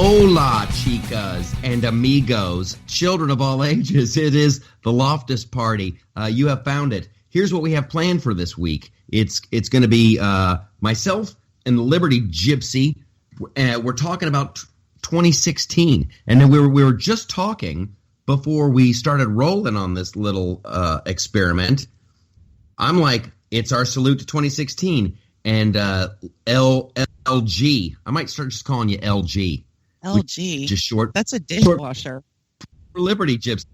Hola, chicas and amigos, children of all ages. It is the Loftus Party. You have found it. Here's what we have planned for this week. It's going to be myself and the Liberty Gypsy. We're talking about 2016, and then we were just talking before we started rolling on this little experiment. I'm like, it's our salute to 2016, and LG. I might start just calling you LG. LG, just short. That's a dishwasher. For Liberty Gypsy.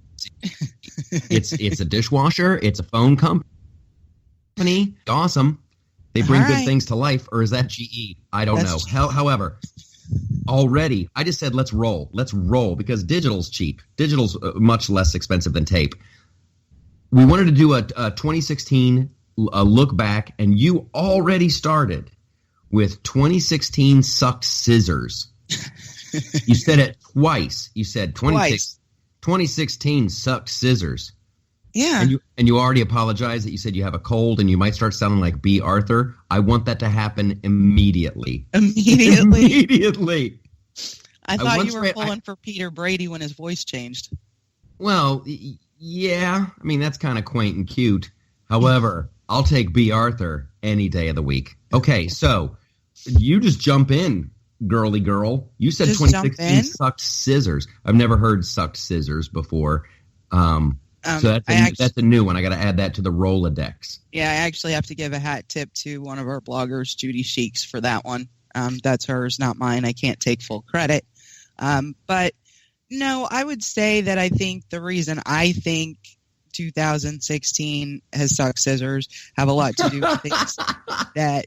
It's a dishwasher. It's a phone company. Awesome. They bring good things to life, or is that GE? I don't know. However, already I just said let's roll. Let's roll because digital's cheap. Digital's much less expensive than tape. We wanted to do a 2016 look back, and you already started with 2016 sucked scissors. You said it twice. You said 2016 sucked scissors. Yeah. And you already apologized that you said you have a cold and you might start sounding like B. Arthur. I want that to happen immediately. Immediately. I thought you were pulling for Peter Brady when his voice changed. Well, yeah. I mean, that's kind of quaint and cute. However, I'll take B. Arthur any day of the week. Okay, so you just jump in. Girly girl, you said just 2016 sucked scissors. I've never heard sucked scissors before. So that's a new one. I got to add that to the Rolodex. Yeah, I actually have to give a hat tip to one of our bloggers, Judy Sheeks, for that one. That's hers, not mine. I can't take full credit. But no, I would say that I think the reason I think 2016 has sucked scissors have a lot to do with things that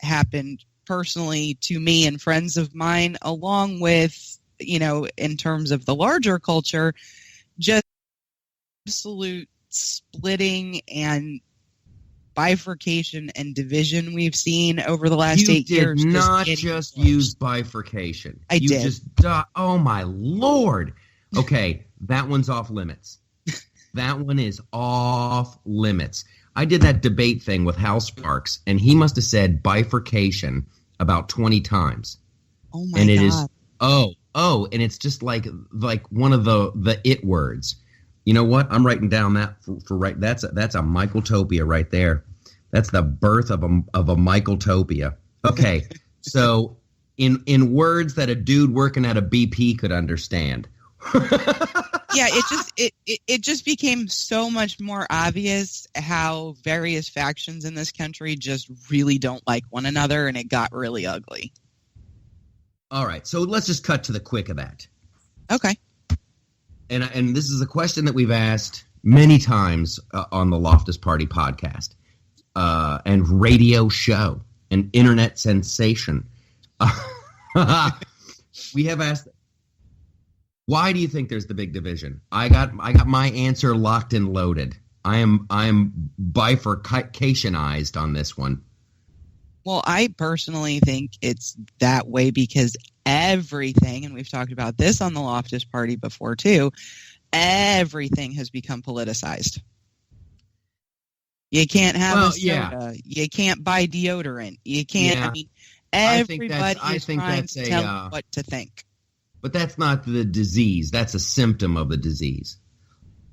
happened personally to me and friends of mine, along with, in terms of the larger culture, just absolute splitting and bifurcation and division we've seen over the last 8 years. You did not just use bifurcation. I did. Oh my Lord. Okay, that one's off limits. That one is off limits. I did that debate thing with Hal Sparks, and he must have said bifurcation about 20 times. Oh my God. It is and it's just like one of the it words. You know what? I'm writing down that for right. That's a Michaeltopia right there. That's the birth of a Michaeltopia. Okay, so in words that a dude working at a BP could understand. Yeah, it just became so much more obvious how various factions in this country just really don't like one another, and it got really ugly. All right, so let's just cut to the quick of that. Okay. And this is a question that we've asked many times on the Loftus Party podcast and radio show, an internet sensation. We have asked, why do you think there's the big division? I got my answer locked and loaded. I am bifurcationized on this one. Well, I personally think it's that way because everything, and we've talked about this on the Loftus Party before too, everything has become politicized. You can't have a soda. Yeah. You can't buy deodorant. You can't. Yeah. I mean, everybody is trying to tell you what to think. But that's not the disease. That's a symptom of the disease.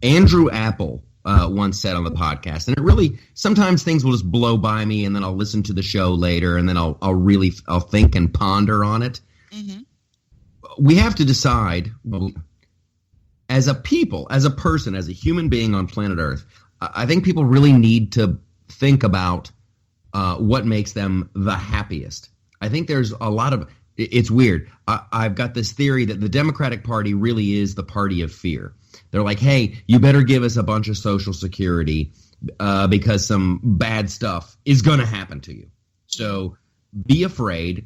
Andrew Apple once said on the podcast, and it really, sometimes things will just blow by me, and then I'll listen to the show later, and then I'll think and ponder on it. Mm-hmm. We have to decide, as a people, as a person, as a human being on planet Earth, I think people really need to think about what makes them the happiest. I think there's a lot of... It's weird. I've got this theory that the Democratic Party really is the party of fear. They're like, hey, you better give us a bunch of Social Security because some bad stuff is going to happen to you. So be afraid.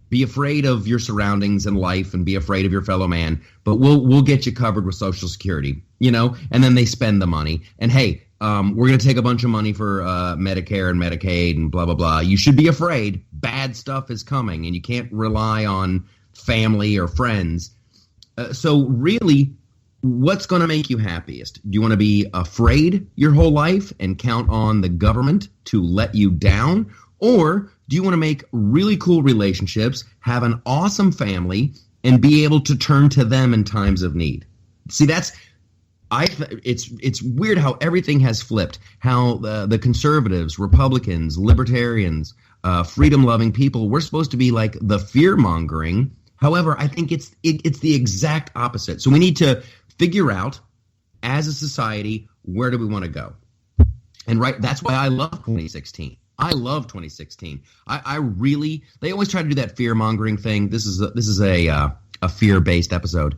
Be afraid of your surroundings and life, and be afraid of your fellow man. But we'll get you covered with Social Security, And then they spend the money. And hey, we're going to take a bunch of money for Medicare and Medicaid and blah, blah, blah. You should be afraid. Bad stuff is coming, and you can't rely on family or friends. So really, what's going to make you happiest? Do you want to be afraid your whole life and count on the government to let you down? Or do you want to make really cool relationships, have an awesome family, and be able to turn to them in times of need. See, it's weird how everything has flipped. How the conservatives, Republicans, libertarians, freedom-loving people, we're supposed to be like the fear-mongering. However, I think it's the exact opposite. So we need to figure out, as a society, where do we want to go? And that's why I love 2016. I love 2016. I really, they always try to do that fear-mongering thing. This is a fear-based episode.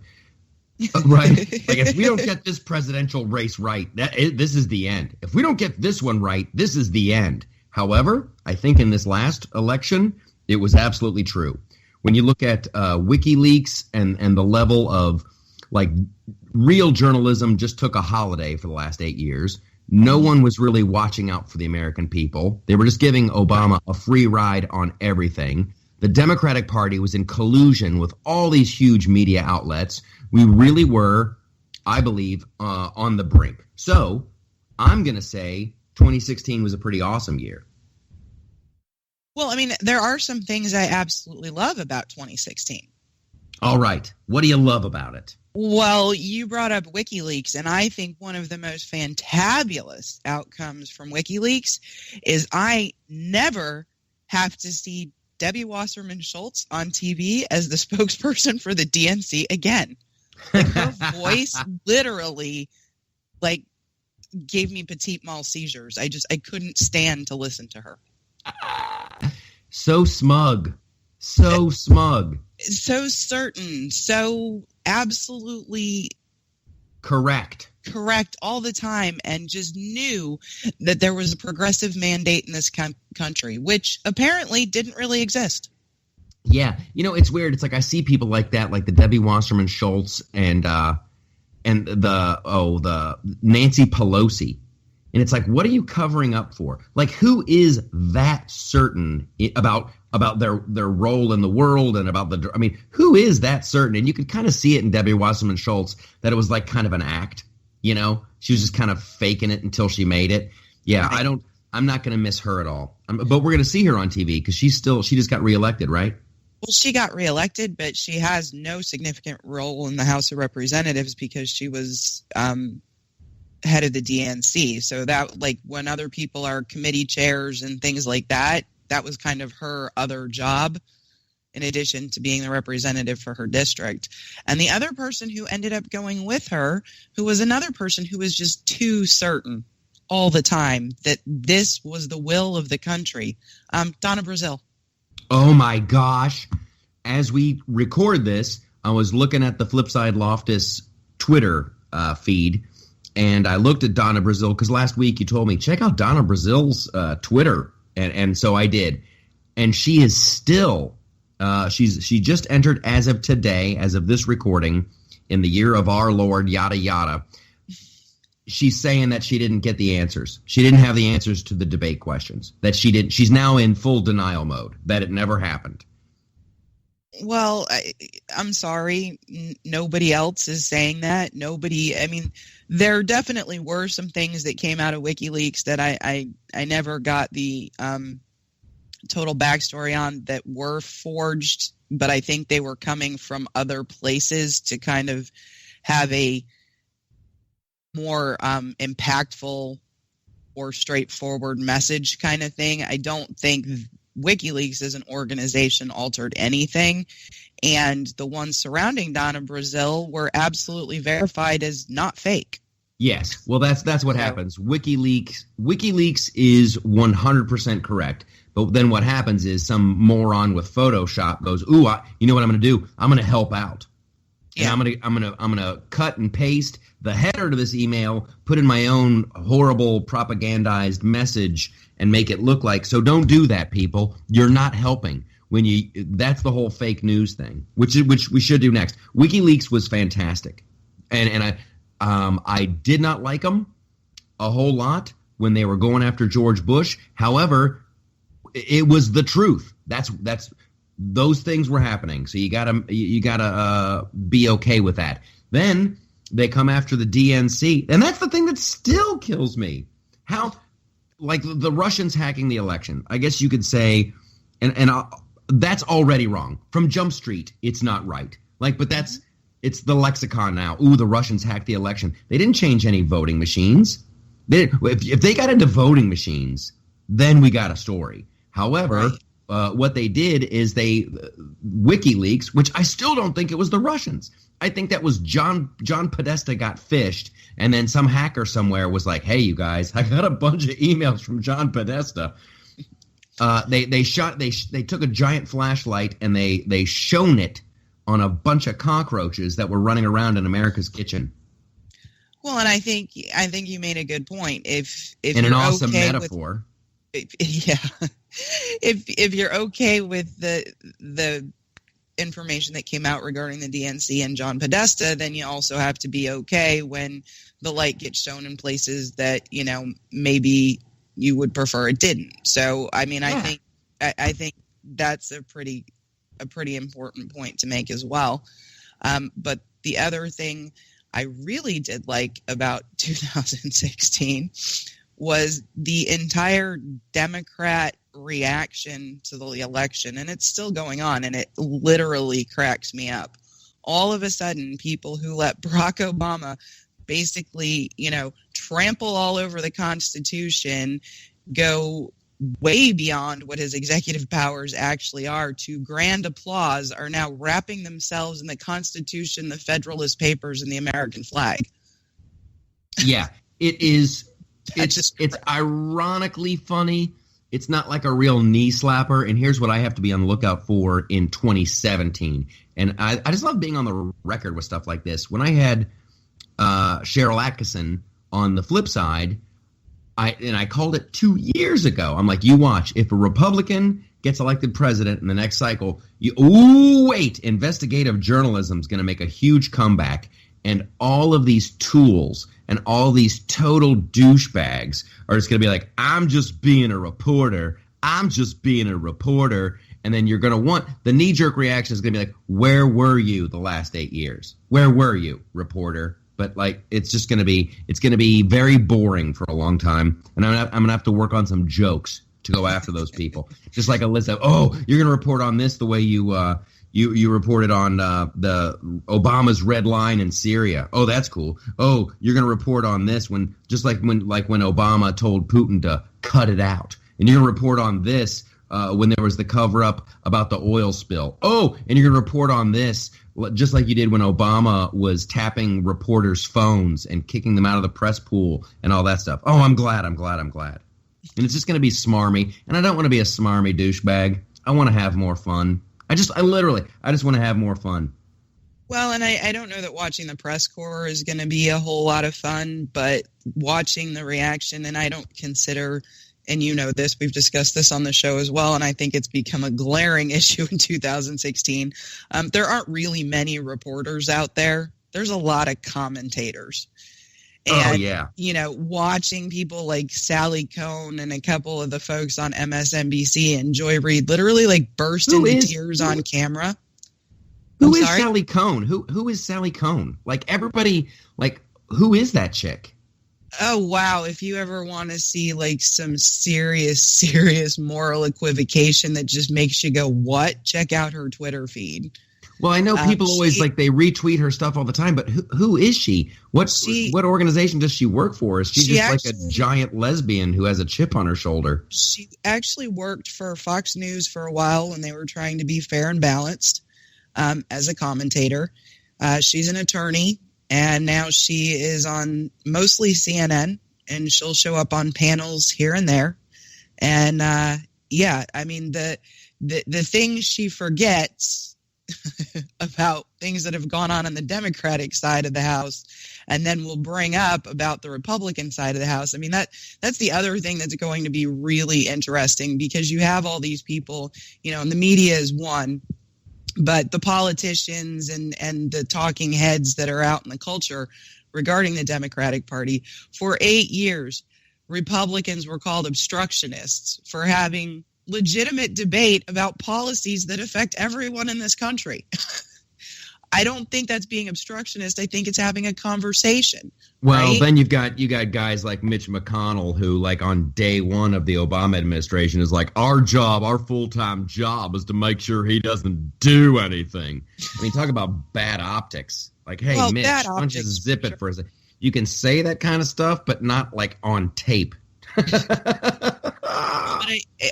Right? Like, if we don't get this presidential race right, this is the end. If we don't get this one right, this is the end. However, I think in this last election, it was absolutely true. When you look at WikiLeaks and the level of, like, real journalism just took a holiday for the last 8 years. No one was really watching out for the American people. They were just giving Obama a free ride on everything. The Democratic Party was in collusion with all these huge media outlets. We really were, I believe, on the brink. So I'm going to say 2016 was a pretty awesome year. Well, I mean, there are some things I absolutely love about 2016. All right. What do you love about it? Well, you brought up WikiLeaks, and I think one of the most fantabulous outcomes from WikiLeaks is I never have to see Debbie Wasserman Schultz on TV as the spokesperson for the DNC again. Like, her voice literally, like, gave me petite mal seizures. I couldn't stand to listen to her. So smug. So smug. So certain. So absolutely correct all the time, and just knew that there was a progressive mandate in this country, which apparently didn't really exist. Yeah. You know, it's weird. It's like I see people like that, like the Debbie Wasserman Schultz and the Nancy Pelosi. And it's like, what are you covering up for? Like, who is that certain about their role in the world and about who is that certain? And you could kind of see it in Debbie Wasserman Schultz that it was like kind of an act, you know? She was just kind of faking it until she made it. Yeah, I'm not going to miss her at all. But we're going to see her on TV because she just got reelected, right? Well, she got reelected, but she has no significant role in the House of Representatives because she was head of the DNC. So that, like, when other people are committee chairs and things like that, that was kind of her other job in addition to being the representative for her district. And the other person who ended up going with her, who was another person who was just too certain all the time that this was the will of the country, Donna Brazile. Oh my gosh. As we record this, I was looking at the Flipside Loftus Twitter feed, and I looked at Donna Brazile because last week you told me, check out Donna Brazile's Twitter. And so I did. And she is still, she just entered as of today, as of this recording, in the year of our Lord, yada, yada. She's saying that she didn't get the answers. She didn't have the answers to the debate questions. That she didn't. She's now in full denial mode, that it never happened. Well, I'm sorry. Nobody else is saying that. There definitely were some things that came out of WikiLeaks that I never got the total backstory on that were forged, but I think they were coming from other places to kind of have a more impactful or straightforward message kind of thing. I don't think WikiLeaks as an organization altered anything, and the ones surrounding Donna Brazile were absolutely verified as not fake. Yes, well, that's what happens. WikiLeaks is 100% correct, but then what happens is some moron with Photoshop goes, "Ooh, you know what I'm going to do? I'm going to help out." Yeah. And I'm gonna cut and paste the header to this email, put in my own horrible propagandized message, and make it look like. So don't do that, people. You're not helping. That's the whole fake news thing, which we should do next. WikiLeaks was fantastic, and I did not like them a whole lot when they were going after George Bush. However, it was the truth. That's those things were happening. So you gotta be okay with that. Then they come after the DNC, and that's the thing that still kills me. How, like, the Russians hacking the election? I guess you could say, and that's already wrong from Jump Street. It's not right. But it's the lexicon now. Ooh, the Russians hacked the election. They didn't change any voting machines. If they got into voting machines, then we got a story. However, what they did is WikiLeaks, which I still don't think it was the Russians. I think that was John Podesta got phished, and then some hacker somewhere was like, "Hey, you guys, I got a bunch of emails from John Podesta." They took a giant flashlight and they shone it on a bunch of cockroaches that were running around in America's kitchen. Well, and I think you made a good point. If in an awesome metaphor. If you're okay with the information that came out regarding the DNC and John Podesta, then you also have to be okay when the light gets shown in places that, maybe you would prefer it didn't. So, I mean, I think that's a pretty important point to make as well. But the other thing I really did like about 2016 was the entire Democrat reaction to the election, and it's still going on, and it literally cracks me up. All of a sudden, people who let Barack Obama basically, trample all over the Constitution, go way beyond what his executive powers actually are, to grand applause, are now wrapping themselves in the Constitution, the Federalist Papers, and the American flag. Yeah, it is. It's ironically funny. It's not like a real knee slapper. And here's what I have to be on the lookout for in 2017. And I just love being on the record with stuff like this. When I had Cheryl Atkinson on the flip side, I called it 2 years ago. I'm like, you watch. If a Republican gets elected president in the next cycle, investigative journalism is going to make a huge comeback. And all of these tools and all these total douchebags are just going to be like, I'm just being a reporter. I'm just being a reporter. And then you're going to want the knee-jerk reaction is going to be like, where were you the last 8 years? Where were you, reporter? But it's just going to be very boring for a long time. And I'm going to have to work on some jokes to go after those people. Just like a list of, you're going to report on this the way you reported on the Obama's red line in Syria. Oh, that's cool. Oh, you're going to report on this when Obama told Putin to cut it out. And you're going to report on this when there was the cover-up about the oil spill. Oh, and you're going to report on this just like you did when Obama was tapping reporters' phones and kicking them out of the press pool and all that stuff. Oh, I'm glad. And it's just going to be smarmy. And I don't want to be a smarmy douchebag. I want to have more fun. I just want to have more fun. Well, and I don't know that watching the press corps is going to be a whole lot of fun, but watching the reaction, and I don't consider, and you know this, we've discussed this on the show as well, and I think it's become a glaring issue in 2016. There aren't really many reporters out there. There's a lot of commentators. And, watching people like Sally Cohn and a couple of the folks on MSNBC and Joy Reid literally burst into tears on camera. Who is Sally Cohn? Who is Sally Cohn? Everybody, who is that chick? Oh, wow. If you ever want to see some serious moral equivocation that just makes you go, what? Check out her Twitter feed. Well, I know people always they retweet her stuff all the time, but who is she? What organization does she work for? Is she just a giant lesbian who has a chip on her shoulder? She actually worked for Fox News for a while when they were trying to be fair and balanced as a commentator. She's an attorney, and now she is on mostly CNN, and she'll show up on panels here and there. And the things she forgets about things that have gone on the Democratic side of the House, and then we'll bring up about the Republican side of the House. I mean, that's the other thing that's going to be really interesting, because you have all these people, and the media is one, but the politicians and the talking heads that are out in the culture regarding the Democratic Party. For 8 years, Republicans were called obstructionists for having legitimate debate about policies that affect everyone in this country. I don't think that's being obstructionist. I think it's having a conversation. Well, right? then you got guys like Mitch McConnell who, like, on day one of the Obama administration is like, our full-time job is to make sure he doesn't do anything. I mean, talk about bad optics. Like, hey, Mitch, why don't you zip it for a second? You can say that kind of stuff, but not like on tape. But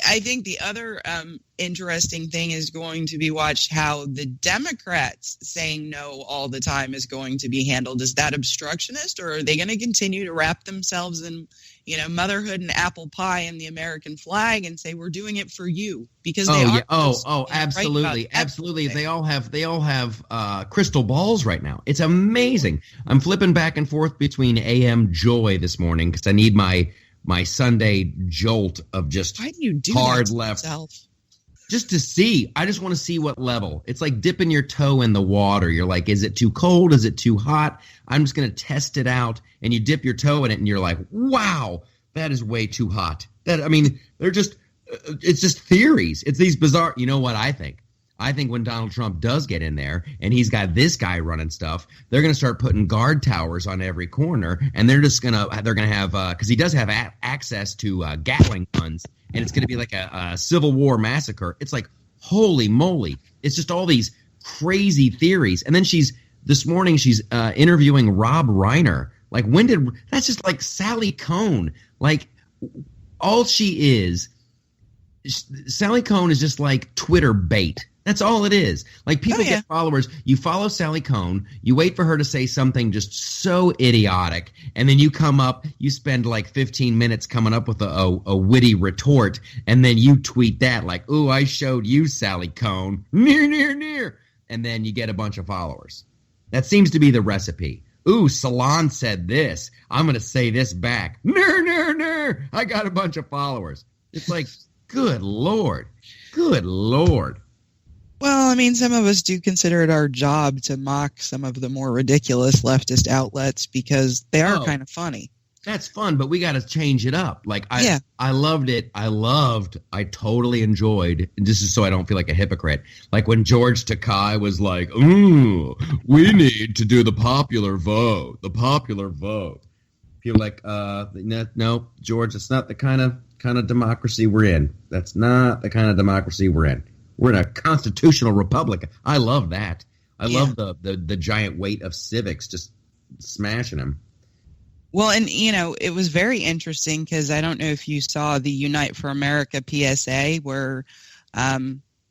I think the other interesting thing is going to be watched how the Democrats saying no all the time is going to be handled. Is that obstructionist, or are they going to continue to wrap themselves in, motherhood and apple pie and the American flag and say we're doing it for you because they are? Absolutely, right, absolutely. They all have crystal balls right now. It's amazing. I'm flipping back and forth between AM Joy this morning because I need my Sunday jolt of just Why do you do hard that to left. yourself? Just to see. I just want to see what level. It's like dipping your toe in the water. You're like, is it too cold? Is it too hot? I'm just going to test it out. And you dip your toe in it and you're like, wow, that is way too hot. It's just theories. It's these bizarre, you know what I think? I think when Donald Trump does get in there and he's got this guy running stuff, they're going to start putting guard towers on every corner, and they're going to have because he does have access to Gatling guns, and it's going to be like a Civil War massacre. It's like, holy moly! It's just all these crazy theories, and then this morning she's interviewing Rob Reiner. Like, that's just like Sally Cohn. Like, all she is. Sally Cohn is just like Twitter bait. That's all it is. Like, people get followers. You follow Sally Cohn. You wait for her to say something just so idiotic, and then you come up. You spend like 15 minutes coming up with a witty retort, and then you tweet that like, "Ooh, I showed you, Sally Cohn." Near. And then you get a bunch of followers. That seems to be the recipe. Ooh, Salon said this. I'm going to say this back. Near. I got a bunch of followers. It's like, good Lord. Well, I mean, some of us do consider it our job to mock some of the more ridiculous leftist outlets because they are kind of funny. That's fun, but we got to change it up. Like, I loved it. I totally enjoyed, and this is so I don't feel like a hypocrite, like when George Takei was like, ooh, we need to do the popular vote. People like, no, George, it's not the kind of democracy we're in. That's not the kind of democracy we're in. We're in a constitutional republic. I love that. I love the giant weight of civics just smashing him. Well, and, it was very interesting because I don't know if you saw the Unite for America PSA where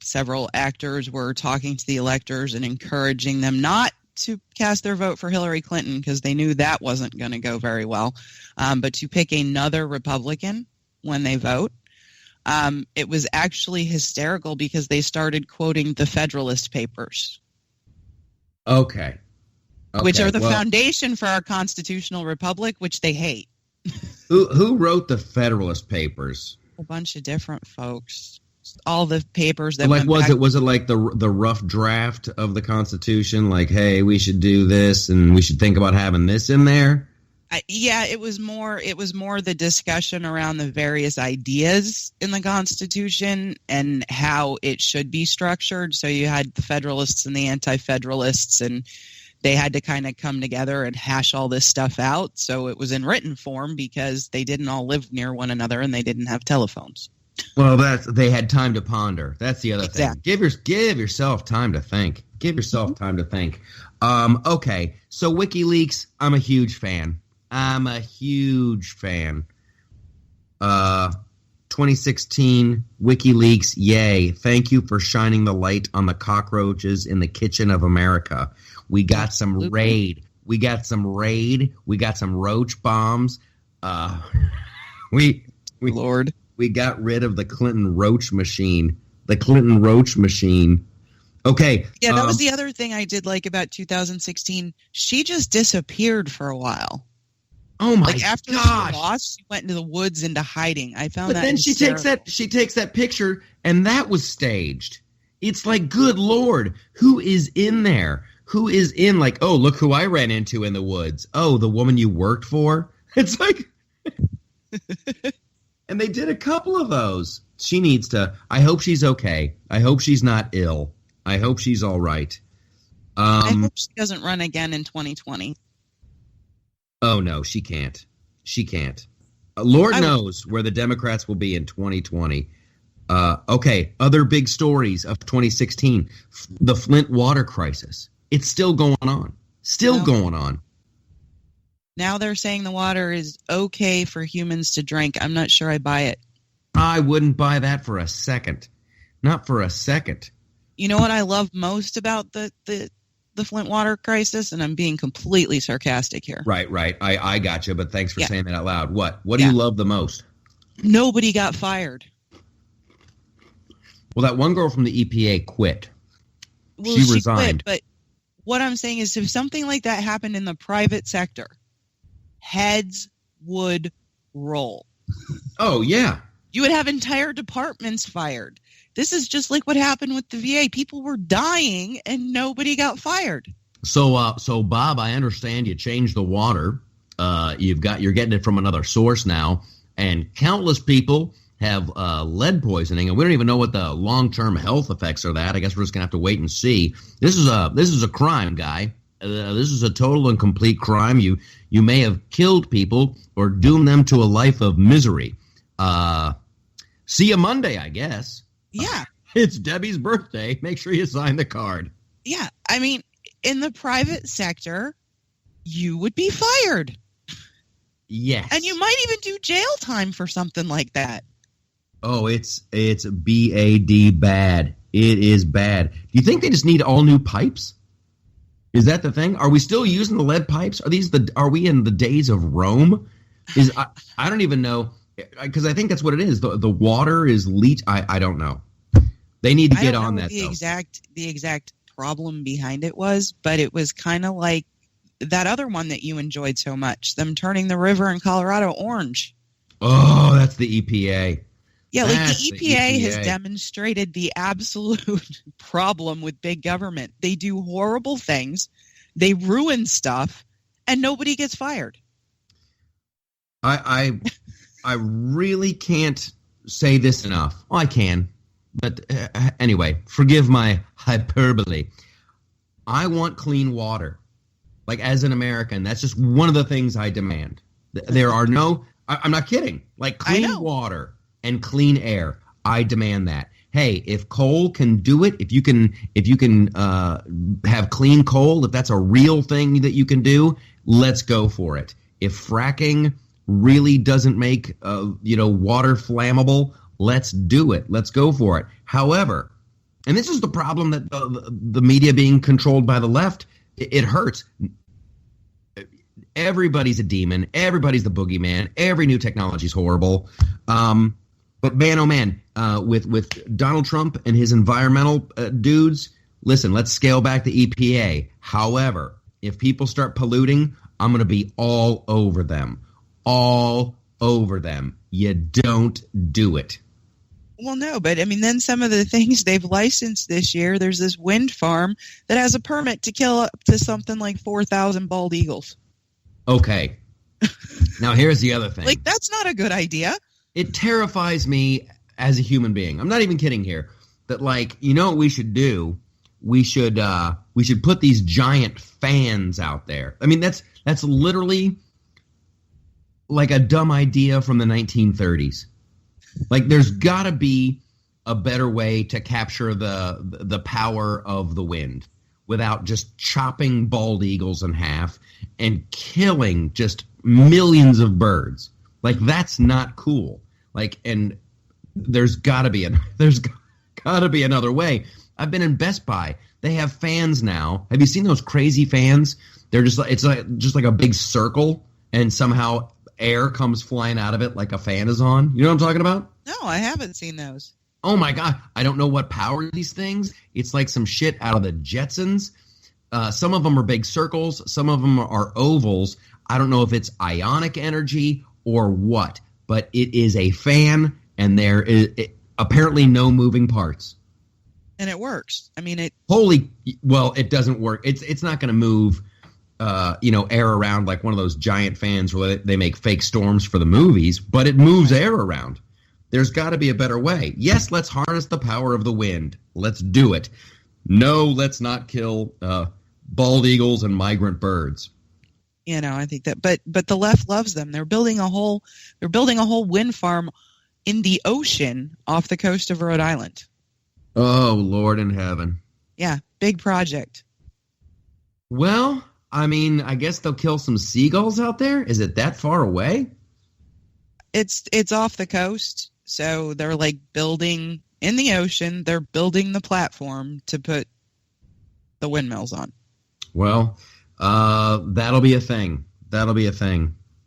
several actors were talking to the electors and encouraging them not to cast their vote for Hillary Clinton because they knew that wasn't going to go very well, but to pick another Republican when they vote. It was actually hysterical because they started quoting the Federalist Papers. Okay. Which are the foundation for our constitutional republic, which they hate. Who wrote the Federalist Papers? A bunch of different folks. All the papers that was it like the rough draft of the Constitution? Like, hey, we should do this, and we should think about having this in there. It was more the discussion around the various ideas in the Constitution and how it should be structured. So you had the Federalists and the Anti-Federalists, and they had to kind of come together and hash all this stuff out. So it was in written form because they didn't all live near one another and they didn't have telephones. Well, they had time to ponder. That's the other thing. Give yourself time to think. Give yourself time to think. Okay, so WikiLeaks, I'm a huge fan. 2016 WikiLeaks, yay. Thank you for shining the light on the cockroaches in the kitchen of America. We got some raid. We got some roach bombs. We got rid of the Clinton roach machine. Okay. Yeah, that was the other thing I did like about 2016. She just disappeared for a while. Oh my gosh! After she lost, she went into the woods into hiding. I found that. But then she takes that picture, and that was staged. It's like, good Lord, who is in there? Who is in? Like, oh, look who I ran into in the woods. Oh, the woman you worked for. It's like, and they did a couple of those. She needs to. I hope she's okay. I hope she's not ill. I hope she's all right. I hope she doesn't run again in 2020. Oh, no, she can't. She can't. Lord knows where the Democrats will be in 2020. Okay, other big stories of 2016. The Flint water crisis. It's still going on. Going on. Now they're saying the water is okay for humans to drink. I'm not sure I buy it. I wouldn't buy that for a second. Not for a second. You know what I love most about the Flint water crisis? And I'm being completely sarcastic here. Right. I got you, but thanks for saying that out loud. What do you love the most? Nobody got fired. Well, that one girl from the EPA quit. Well, she resigned. Quit, but what I'm saying is if something like that happened in the private sector, heads would roll. Oh, yeah. You would have entire departments fired. This is just like what happened with the VA. People were dying and nobody got fired. So Bob, I understand you changed the water. You're getting it from another source now, and countless people have lead poisoning, and we don't even know what the long-term health effects are. That I guess we're just gonna have to wait and see. This is a crime, guy. This is a total and complete crime. You may have killed people or doomed them to a life of misery. See you Monday, I guess. Yeah. It's Debbie's birthday. Make sure you sign the card. Yeah. I mean, in the private sector, you would be fired. Yes. And you might even do jail time for something like that. Oh, it's BAD bad. It is bad. Do you think they just need all new pipes? Is that the thing? Are we still using the lead pipes? Are we in the days of Rome? I don't even know, because I think that's what it is. The water is leach. I don't know. They need to get on that. The exact problem behind it was, but it was kind of like that other one that you enjoyed so much, them turning the river in Colorado orange. Oh, that's the EPA. Yeah, like the EPA has demonstrated the absolute problem with big government. They do horrible things, they ruin stuff, and nobody gets fired. I really can't say this enough. Well, I can, but anyway, forgive my hyperbole. I want clean water. Like, as an American, that's just one of the things I demand. There are no, I'm not kidding, like clean water and clean air. I demand that. Hey, if coal can do it, if you can have clean coal, if that's a real thing that you can do, let's go for it. If fracking really doesn't make water flammable, let's do it. Let's go for it. However, and this is the problem that the media being controlled by the left, it hurts. Everybody's a demon. Everybody's the boogeyman. Every new technology is horrible. But man, oh man, with Donald Trump and his environmental dudes, listen, let's scale back the EPA. However, if people start polluting, I'm going to be all over them. All over them. You don't do it. Well, no, but I mean, then some of the things they've licensed this year, there's this wind farm that has a permit to kill up to something like 4,000 bald eagles. Okay. Now, here's the other thing. Like, that's not a good idea. It terrifies me as a human being. I'm not even kidding here. That, like, you know what we should do? We should put these giant fans out there. I mean, that's literally like a dumb idea from the 1930s. Like, there's got to be a better way to capture the power of the wind without just chopping bald eagles in half and killing just millions of birds. Like, that's not cool. Like, and there's got to be another way. I've been in Best Buy. They have fans now. Have you seen those crazy fans? They're just like a big circle, and somehow air comes flying out of it like a fan is on. You know what I'm talking about? No, I haven't seen those. Oh my God. I don't know what power these things. It's like some shit out of the Jetsons. Some of them are big circles. Some of them are ovals. I don't know if it's ionic energy or what, but it is a fan, and there is apparently no moving parts. And it works. I mean, it doesn't work. It's not going to move air around like one of those giant fans where they make fake storms for the movies, but it moves air around. There's got to be a better way. Yes, let's harness the power of the wind. Let's do it. No, let's not kill bald eagles and migrant birds. I think that, but the left loves them. They're building a whole wind farm in the ocean off the coast of Rhode Island. Oh, Lord in heaven. Yeah, big project. Well, I mean, I guess they'll kill some seagulls out there. Is it that far away? It's off the coast, so they're like building in the ocean. They're building the platform to put the windmills on. Well, that'll be a thing.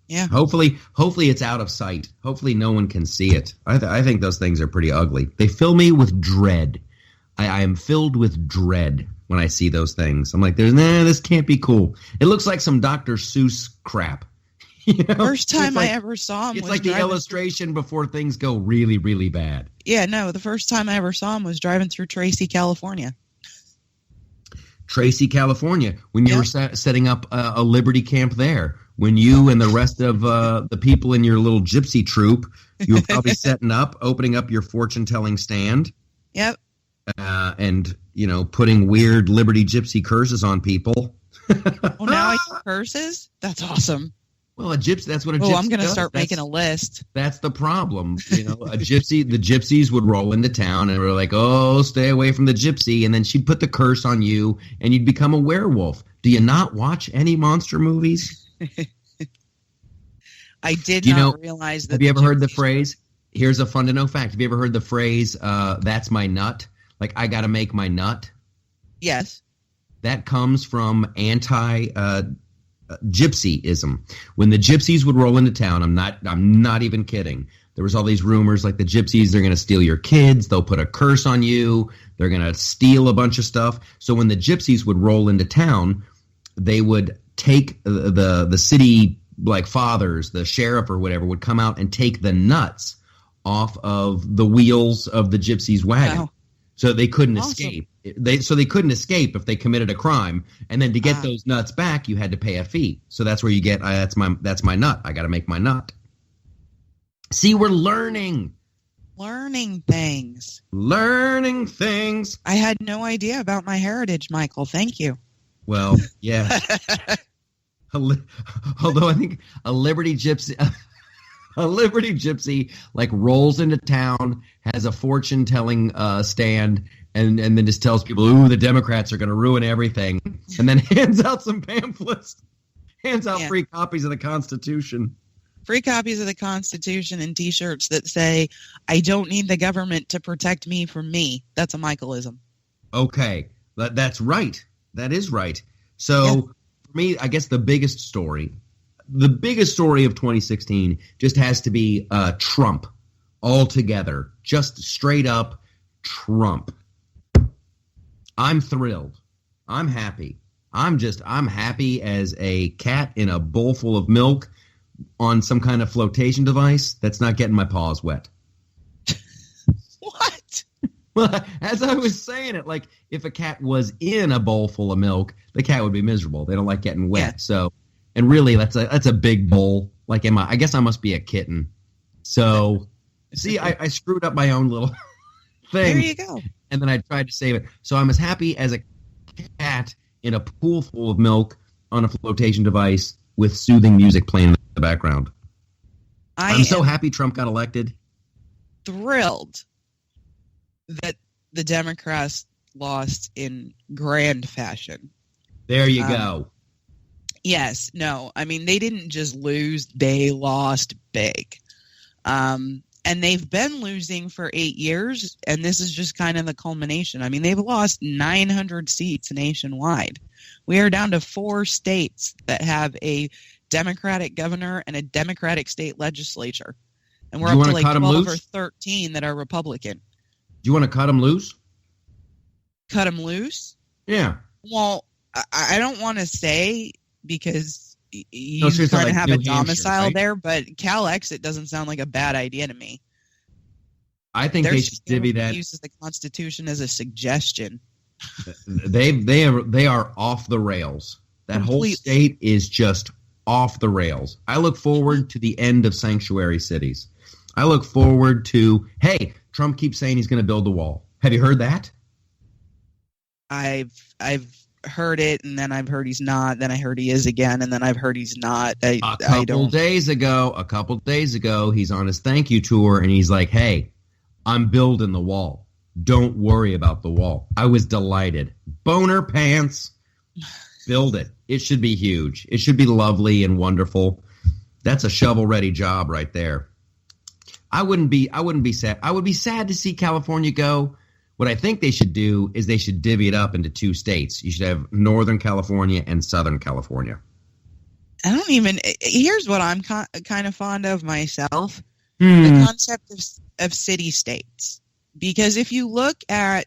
Yeah. Hopefully it's out of sight. Hopefully no one can see it. I think those things are pretty ugly. They fill me with dread. I am filled with dread when I see those things. I'm like, this can't be cool. It looks like some Dr. Seuss crap. First time I ever saw him it's was like the illustration before things go really, really bad. Yeah, no, the first time I ever saw him was driving through Tracy, California. Tracy, California, when you were setting up a Liberty camp there. When you and the rest of the people in your little gypsy troop, you were probably opening up your fortune-telling stand. Yep. And, putting weird Liberty gypsy curses on people. Oh, now I see curses? That's awesome. Well, that's what a gypsy I'm going to does. start making a list. That's the problem. The gypsies would roll into town and were like, oh, stay away from the gypsy. And then she'd put the curse on you and you'd become a werewolf. Do you not watch any monster movies? I did not realize that. Have you ever heard the phrase? Here's a fun to know fact. Have you ever heard the phrase, that's my nut? Like, I got to make my nut? Yes. That comes from gypsyism. When the gypsies would roll into town, I'm not even kidding. There was all these rumors like the gypsies, they're going to steal your kids. They'll put a curse on you. They're going to steal a bunch of stuff. So when the gypsies would roll into town, they would take the city like fathers, the sheriff or whatever would come out and take the nuts off of the wheels of the gypsies' wagon. Wow. So they couldn't escape. They couldn't escape if they committed a crime. And then to get those nuts back, you had to pay a fee. So that's where you get that's my nut. I got to make my nut. See, we're learning things. I had no idea about my heritage, Michael. Thank you. Well, yeah. Although I think a Liberty gypsy like rolls into town, has a fortune telling stand, and then just tells people, "Ooh, the Democrats are going to ruin everything," and then hands out some pamphlets, free copies of the Constitution. Free copies of the Constitution and T-shirts that say, "I don't need the government to protect me from me." That's a Michaelism. Okay, that's right. That is right. So for me, I guess the biggest story of 2016 just has to be Trump altogether. Just straight up Trump. I'm thrilled. I'm happy. I'm happy as a cat in a bowl full of milk on some kind of flotation device that's not getting my paws wet. What? Well, as I was saying it, like if a cat was in a bowl full of milk, the cat would be miserable. They don't like getting wet. Yeah. So, and really that's a big bowl. Like, I guess I must be a kitten. So, see, I screwed up my own little thing. There you go. And then I tried to save it. So I'm as happy as a cat in a pool full of milk on a flotation device with soothing music playing in the background. I'm so happy Trump got elected. Thrilled that the Democrats lost in grand fashion. There you go. Yes. No. I mean, they didn't just lose. They lost big. And they've been losing for 8 years, and this is just kind of the culmination. I mean, they've lost 900 seats nationwide. We are down to 4 states that have a Democratic governor and a Democratic state legislature. And we're up to like 12 or 13 that are Republican. Do you want to cut them loose? Cut them loose? Yeah. Well, I don't want to say because you kind of have a domicile right? there, but Cal Exit doesn't sound like a bad idea to me. I think they should divvy that. Uses the Constitution as a suggestion. They are off the rails. That Completely. Whole state is just off the rails. I look forward to the end of sanctuary cities. I look forward to, hey, Trump keeps saying he's going to build the wall. Have you heard that? I've heard it, and then I've heard he's not. Then I heard he is again, and then I've heard he's not. A couple days ago, he's on his thank you tour, and he's like, "Hey, I'm building the wall. Don't worry about the wall." I was delighted. Boner pants. Build it. It should be huge. It should be lovely and wonderful. That's a shovel-ready job right there. I wouldn't be sad. I would be sad to see California go. What I think they should do is they should divvy it up into 2 states. You should have Northern California and Southern California. Here's what I'm kind of fond of myself. The concept of city-states. Because if you look at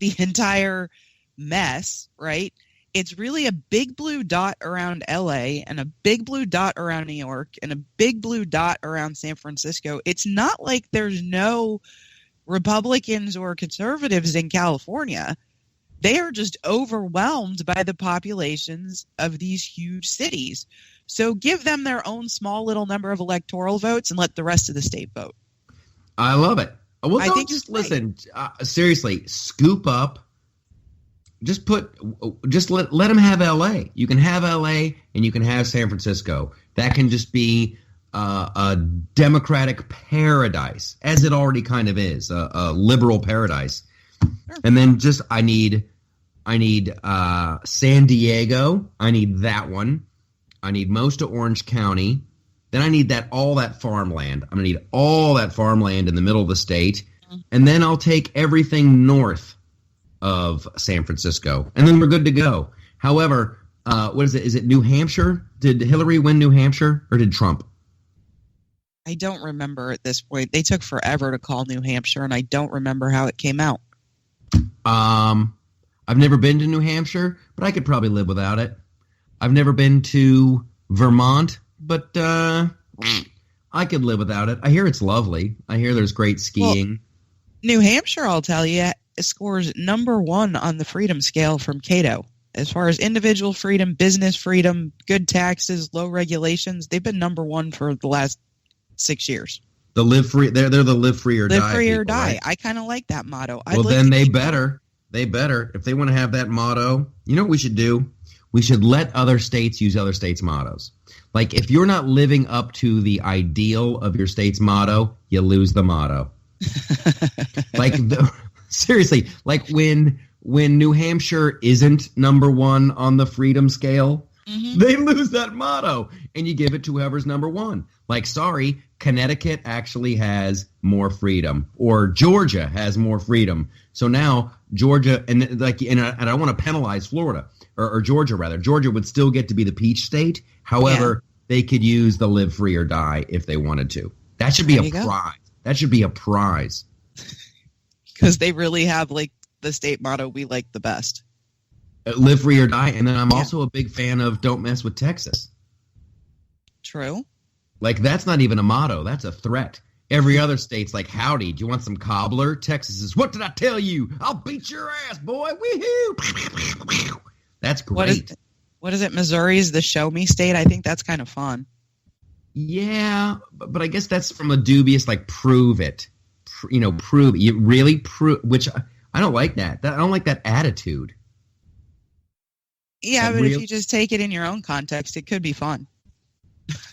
the entire mess, right, it's really a big blue dot around LA and a big blue dot around New York and a big blue dot around San Francisco. It's not like there's no Republicans or conservatives in California. They are just overwhelmed by the populations of these huge cities. So give them their own small little number of electoral votes and let the rest of the state vote. I love it. Well, listen, seriously, scoop up. Just let them have L.A. You can have L.A. and you can have San Francisco. That can just be a democratic paradise, as it already kind of is, a liberal paradise. Sure. And then I need San Diego. I need that one. I need most of Orange County. Then I need all that farmland. I'm going to need all that farmland in the middle of the state. And then I'll take everything north of San Francisco. And then we're good to go. However, what is it? Is it New Hampshire? Did Hillary win New Hampshire or did Trump? I don't remember at this point. They took forever to call New Hampshire, and I don't remember how it came out. I've never been to New Hampshire, but I could probably live without it. I've never been to Vermont, but I could live without it. I hear it's lovely. I hear there's great skiing. Well, New Hampshire, I'll tell you, scores number 1 on the freedom scale from Cato. As far as individual freedom, business freedom, good taxes, low regulations, they've been number 1 for the last 6 years. The live free, they're the live free or die. Live free people, or die. Right? I kind of like that motto. Well, then they better. If they want to have that motto, you know what we should do? We should let other states use other states' mottos. Like, if you're not living up to the ideal of your state's motto, you lose the motto. Seriously, like when New Hampshire isn't number 1 on the freedom scale, they lose that motto, and you give it to whoever's number 1. Like, sorry, Connecticut actually has more freedom, or Georgia has more freedom. So now Georgia, and I want to penalize Florida or Georgia rather. Georgia would still get to be the peach state. However, they could use the live free or die if they wanted to. That should be a prize. That should be a prize. Because they really have like the state motto, we like the best. Live free or die. And then I'm also a big fan of don't mess with Texas. True. Like, that's not even a motto. That's a threat. Every other state's like, howdy, do you want some cobbler? Texas is, what did I tell you? I'll beat your ass, boy. Woohoo! That's great. What is it? Missouri's the show me state? I think that's kind of fun. Yeah, but I guess that's from a dubious, like, prove it. Prove it. You really prove, which I don't like that. I don't like that attitude. Yeah, but if you just take it in your own context, it could be fun.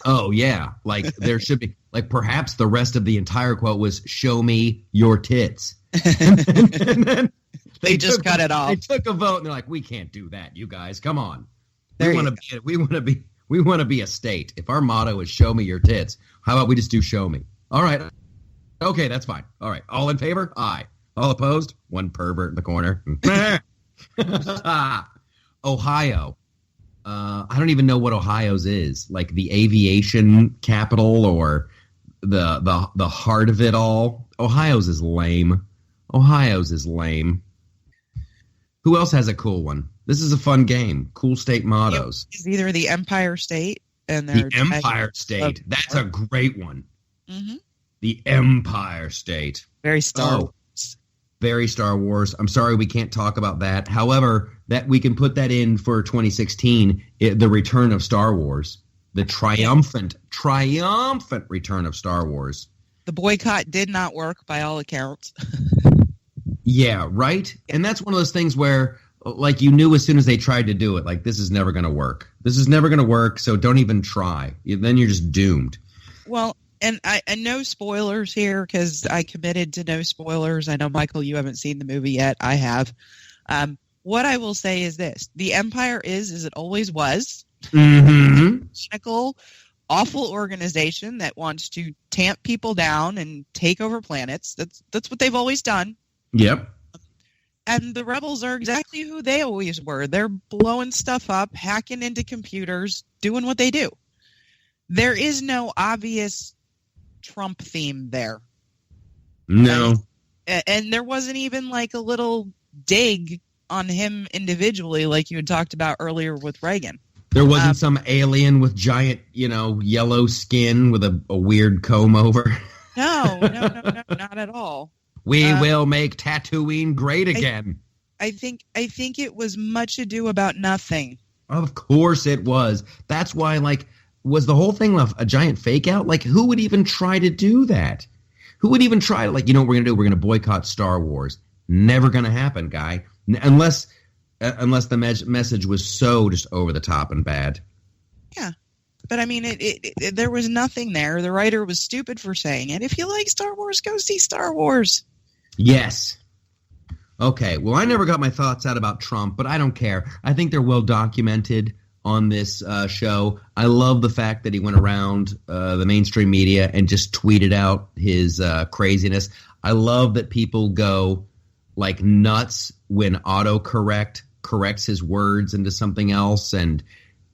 Oh, yeah. Like, there should be, like, perhaps the rest of the entire quote was, show me your tits. and then they just cut it off. They took a vote, and they're like, we can't do that, you guys. Come on. We want to be a state. If our motto is show me your tits, how about we just do show me? All right. Okay, that's fine. All right. All in favor? Aye. All opposed? One pervert in the corner. Ohio. I don't even know what Ohio's is. Like the aviation capital or the heart of it all. Ohio's is lame. Who else has a cool one? This is a fun game. Cool state mottos. It's either the Empire State and the Empire State. That's a great one. Mm-hmm. The Empire State. Very Star Wars. Very Star Wars. I'm sorry we can't talk about that. However, that we can put that in for 2016, the return of Star Wars. The triumphant return of Star Wars. The boycott did not work by all accounts. Yeah, right? And that's one of those things where like you knew as soon as they tried to do it, like this is never going to work. This is never going to work, so don't even try. Then you're just doomed. Well, and I no spoilers here because I committed to no spoilers. I know, Michael, you haven't seen the movie yet. I have. What I will say is this. The Empire is, as it always was, cynical, awful organization that wants to tamp people down and take over planets. That's what they've always done. Yep. And the rebels are exactly who they always were. They're blowing stuff up, hacking into computers, doing what they do. There is no obvious Trump theme there. No. And there wasn't even like a little dig on him individually like you had talked about earlier with Reagan. There wasn't some alien with giant, yellow skin with a weird comb over. No, not at all. We will make Tatooine great again. I think it was much ado about nothing. Of course it was. That's why, was the whole thing a giant fake out? Like, who would even try to do that? Who would even try to, what we're going to do? We're going to boycott Star Wars. Never going to happen, guy. Unless the message was so just over the top and bad. Yeah. But, I mean, there was nothing there. The writer was stupid for saying it. If you like Star Wars, go see Star Wars. Yes. Okay. Well, I never got my thoughts out about Trump, but I don't care. I think they're well documented on this show. I love the fact that he went around the mainstream media and just tweeted out his craziness. I love that people go nuts when autocorrect corrects his words into something else and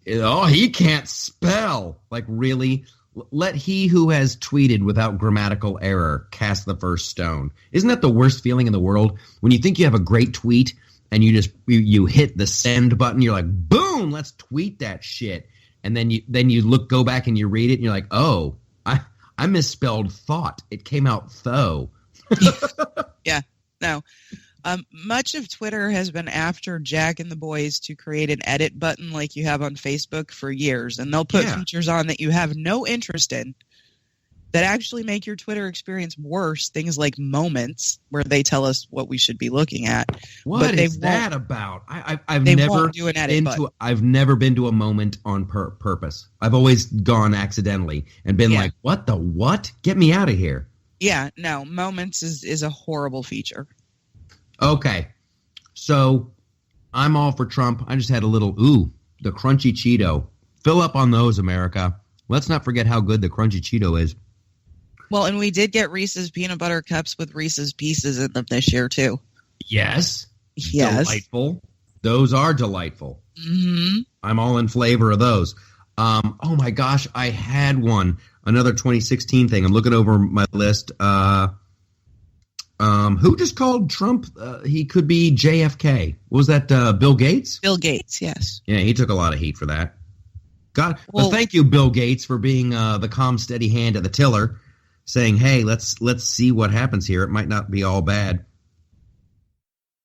he can't spell. Really? Let he who has tweeted without grammatical error cast the first stone. Isn't that the worst feeling in the world? When you think you have a great tweet and you hit the send button, you're like, boom, let's tweet that shit. And then you go back and you read it and you're like, oh, I misspelled thought. It came out though. Yeah, no. Much of Twitter has been after Jack and the boys to create an edit button like you have on Facebook for years. And they'll put features on that you have no interest in that actually make your Twitter experience worse. Things like moments where they tell us what we should be looking at. What is that about? I've never been to a moment on purpose. I've always gone accidentally and been like, what the what? Get me out of here. Yeah, no, moments is a horrible feature. Okay, so I'm all for Trump. I just had a little, the Crunchy Cheeto. Fill up on those, America. Let's not forget how good the Crunchy Cheeto is. Well, and we did get Reese's Peanut Butter Cups with Reese's Pieces in them this year, too. Yes. Yes. Delightful. Those are delightful. Mm-hmm. I'm all in flavor of those. Oh, my gosh, I had one. Another 2016 thing. I'm looking over my list. Who just called Trump? He could be JFK. What was that? Bill Gates? Bill Gates, yes. Yeah, he took a lot of heat for that. But thank you, Bill Gates, for being the calm, steady hand at the tiller, saying, "Hey, let's see what happens here. It might not be all bad."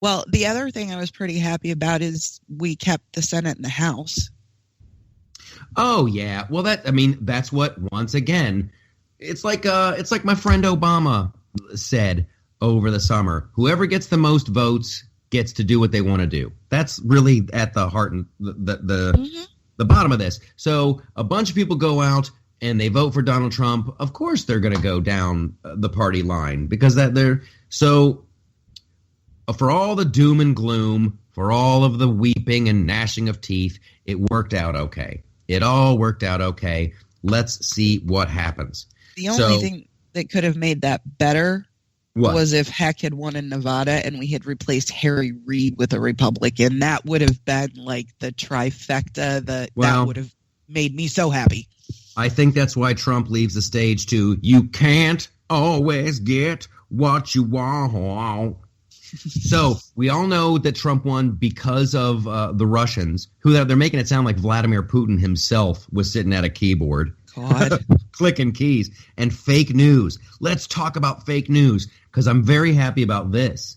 Well, the other thing I was pretty happy about is we kept the Senate and the House. Oh yeah, well that's what once again, it's like my friend Obama said over the summer. Whoever gets the most votes gets to do what they want to do. That's really at the heart and the bottom of this. So a bunch of people go out and they vote for Donald Trump. Of course they're going to go down the party line because they're so. For all the doom and gloom, for all of the weeping and gnashing of teeth, it worked out okay. It all worked out okay. Let's see what happens. The only thing that could have made that better was if Heck had won in Nevada and we had replaced Harry Reid with a Republican. That would have been like the trifecta that would have made me so happy. I think that's why Trump leaves the stage to, you can't always get what you want. So we all know that Trump won because of the Russians, who they're making it sound like Vladimir Putin himself was sitting at a keyboard. God. Clicking keys. And fake news. Let's talk about fake news, because I'm very happy about this.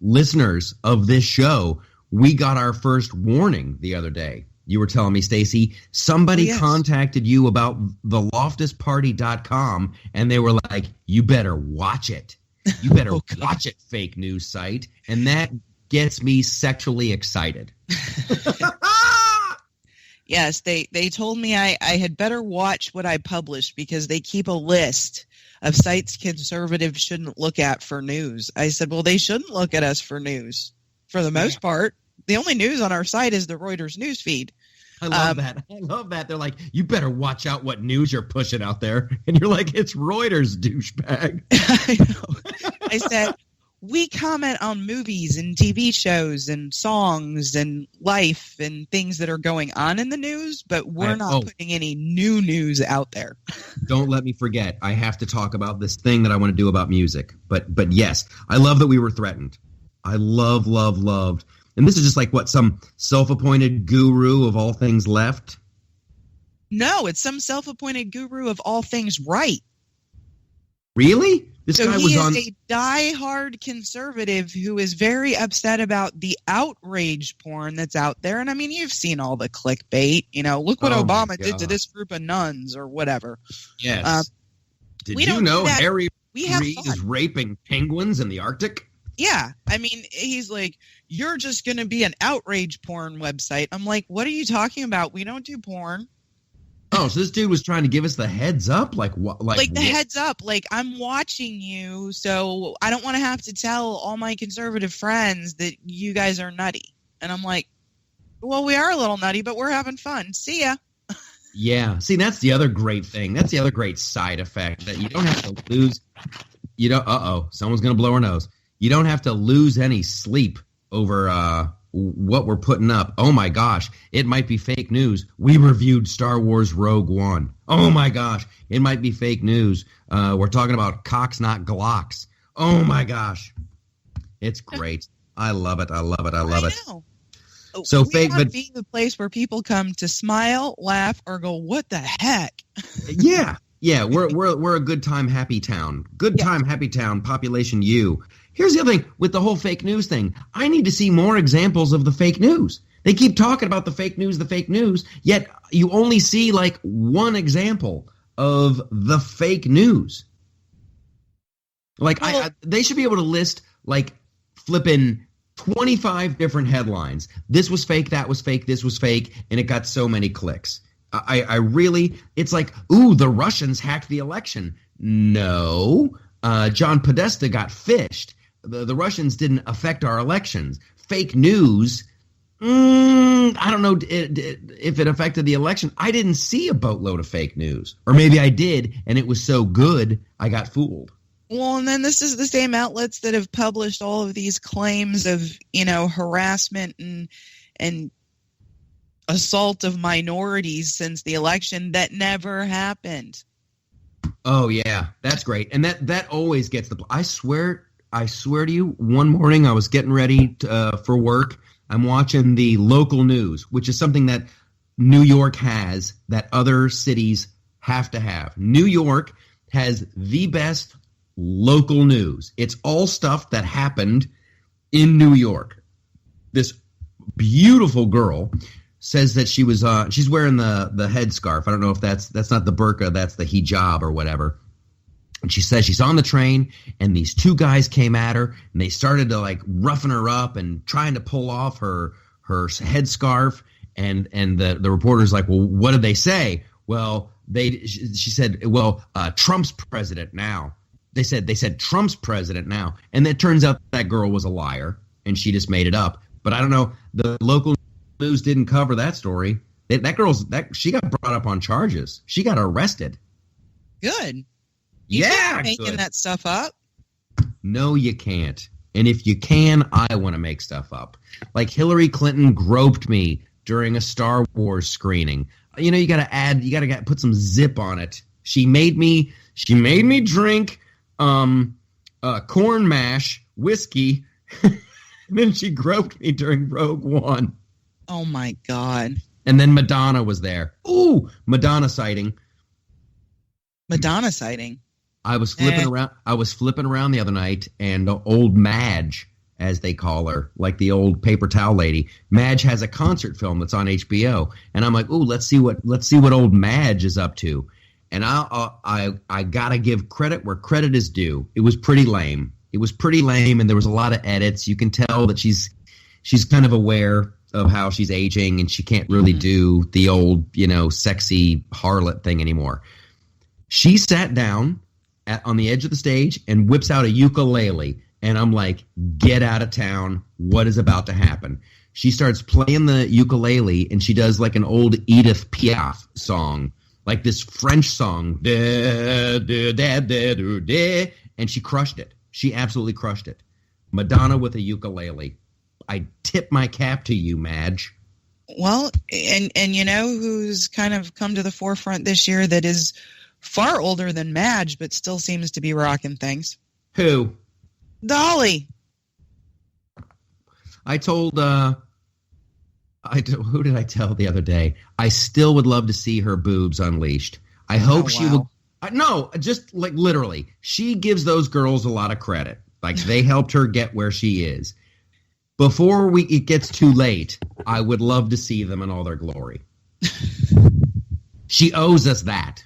Listeners of this show, we got our first warning the other day. You were telling me, Stacey, somebody contacted you about the loftusparty.com, and they were like, you better watch it. You better watch it, fake news site. And that gets me sexually excited. Yes, they told me I had better watch what I publish because they keep a list of sites conservatives shouldn't look at for news. I said, well, they shouldn't look at us for news for the most part. The only news on our site is the Reuters news feed. I love that. I love that. They're like, you better watch out what news you're pushing out there. And you're like, it's Reuters, douchebag. I know. I said, we comment on movies and TV shows and songs and life and things that are going on in the news, but we're not putting any new news out there. Don't let me forget. I have to talk about this thing that I want to do about music. But yes, I love that we were threatened. I loved. And this is just like, what, some self-appointed guru of all things left? No, it's some self-appointed guru of all things right. Really? This guy was on. He is a die-hard conservative who is very upset about the outrage porn that's out there. And I mean, you've seen all the clickbait. You know, look what Obama did to this group of nuns or whatever. Yes. Did you know Harry Reid is raping penguins in the Arctic? Yeah. I mean, he's like, you're just going to be an outrage porn website. I'm like, what are you talking about? We don't do porn. Oh, so this dude was trying to give us the heads up? Like what? Like the heads up. Like, I'm watching you, so I don't want to have to tell all my conservative friends that you guys are nutty. And I'm like, well, we are a little nutty, but we're having fun. See ya. Yeah. See, that's the other great thing. That's the other great side effect, that you don't have to lose. You don't. Someone's going to blow her nose. You don't have to lose any sleep over what we're putting up. Oh my gosh, it might be fake news. We reviewed Star Wars Rogue One. Oh my gosh, it might be fake news. We're talking about cocks, not Glocks. Oh my gosh, it's great. I love it. I love it. I love it. So we fake, want but to be the place where people come to smile, laugh, or go, "What the heck?" Yeah. We're a good time, happy town. Good time, happy town. Population U. Here's the other thing with the whole fake news thing. I need to see more examples of the fake news. They keep talking about the fake news, yet you only see like one example of the fake news. Like, they should be able to list like flipping 25 different headlines. This was fake, that was fake, this was fake, and it got so many clicks. I really, it's like, ooh, the Russians hacked the election. No, John Podesta got fished. The Russians didn't affect our elections. Fake news, I don't know if it affected the election. I didn't see a boatload of fake news. Or maybe I did, and it was so good, I got fooled. Well, and then this is the same outlets that have published all of these claims of, harassment and assault of minorities since the election that never happened. Oh, yeah, that's great. And that always gets I swear to you, one morning I was getting ready for work. I'm watching the local news, which is something that New York has that other cities have to have. New York has the best local news. It's all stuff that happened in New York. This beautiful girl says that she was she's wearing the headscarf. I don't know if that's not the burqa, that's the hijab or whatever. And she says she's on the train, and these two guys came at her, and they started to like roughing her up and trying to pull off her headscarf. And the reporter's like, well, what did they say? Well, she said, well, Trump's president now. They said Trump's president now. And it turns out that girl was a liar, and she just made it up. But I don't know. The local news didn't cover that story. She got brought up on charges. She got arrested. Good. You can't be making that stuff up. No, you can't. And if you can, I want to make stuff up. Like Hillary Clinton groped me during a Star Wars screening. You got to put some zip on it. She made me drink corn mash, whiskey, and then she groped me during Rogue One. Oh my God. And then Madonna was there. Ooh, Madonna sighting. Madonna sighting. I was flipping around the other night, and old Madge, as they call her, like the old paper towel lady, Madge has a concert film that's on HBO, and I'm like, ooh, let's see what old Madge is up to. And I gotta give credit where credit is due. It was pretty lame. And there was a lot of edits. You can tell that she's she's kind of aware of how she's aging, and she can't really do the old, sexy harlot thing anymore. She sat down on the edge of the stage and whips out a ukulele, and I'm like, get out of town. What is about to happen? She starts playing the ukulele, and she does like an old Edith Piaf song, like this French song, and she crushed it. She absolutely crushed it. Madonna with a ukulele. I tip my cap to you, Madge. Well, and who's kind of come to the forefront this year that is far older than Madge, but still seems to be rocking things? Who? Dolly. I told, who did I tell the other day? I still would love to see her boobs unleashed. I hope she will. No, just like literally. She gives those girls a lot of credit. Like they helped her get where she is. Before it gets too late, I would love to see them in all their glory. She owes us that.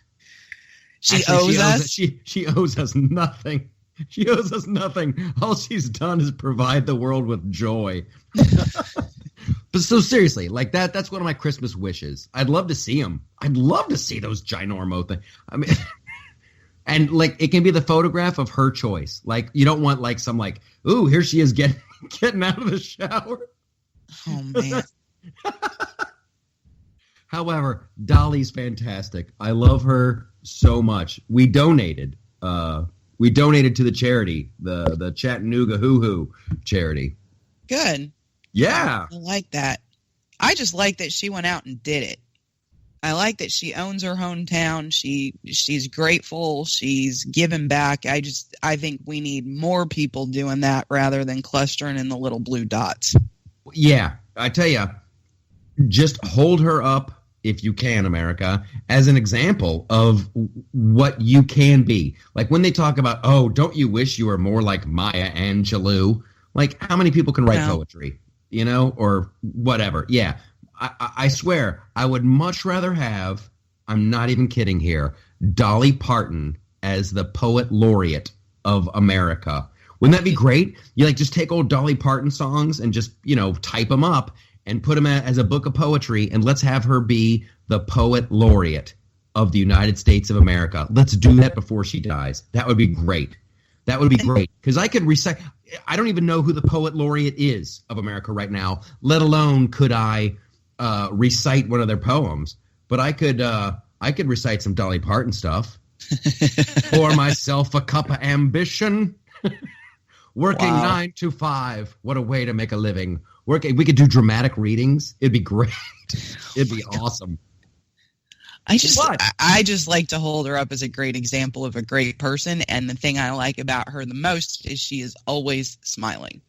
She owes us? She owes us nothing. She owes us nothing. All she's done is provide the world with joy. But so seriously, like that's one of my Christmas wishes. I'd love to see them. I'd love to see those ginormo things. I mean, and like it can be the photograph of her choice. Like you don't want like some like, ooh, here she is getting out of the shower. Oh man. However, Dolly's fantastic. I love her so much. We donated to the charity, the Chattanooga Hoo Hoo charity. Good. Yeah. I like that. I just like that she went out and did it. I like that she owns her hometown. She's grateful. She's giving back. I think we need more people doing that rather than clustering in the little blue dots. Yeah. I tell you, just hold her up if you can, America, as an example of what you can be. Like when they talk about, oh, don't you wish you were more like Maya Angelou? Like how many people can write poetry? Or whatever. Yeah, I swear, I would much rather have, I'm not even kidding here, Dolly Parton as the poet laureate of America. Wouldn't that be great? You like just take old Dolly Parton songs and just, type them up and put them as a book of poetry, and let's have her be the poet laureate of the United States of America. Let's do that before she dies. That would be great. That would be great, because I could recite. I don't even know who the poet laureate is of America right now, let alone could I recite one of their poems. But I could recite some Dolly Parton stuff. Pour myself a cup of ambition. Working 9 to 5. What a way to make a living. We could do dramatic readings. It'd be great. It'd be awesome. I just like to hold her up as a great example of a great person, and the thing I like about her the most is she is always smiling.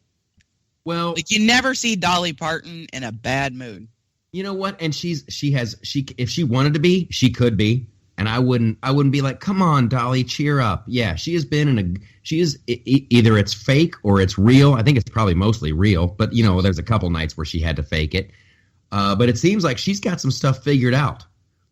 Well, like you never see Dolly Parton in a bad mood. You know what? And she if she wanted to be, she could be, and I wouldn't be like, come on, Dolly, cheer up. Yeah, she has been either it's fake or it's real. I think it's probably mostly real, but there's a couple nights where she had to fake it. But it seems like she's got some stuff figured out.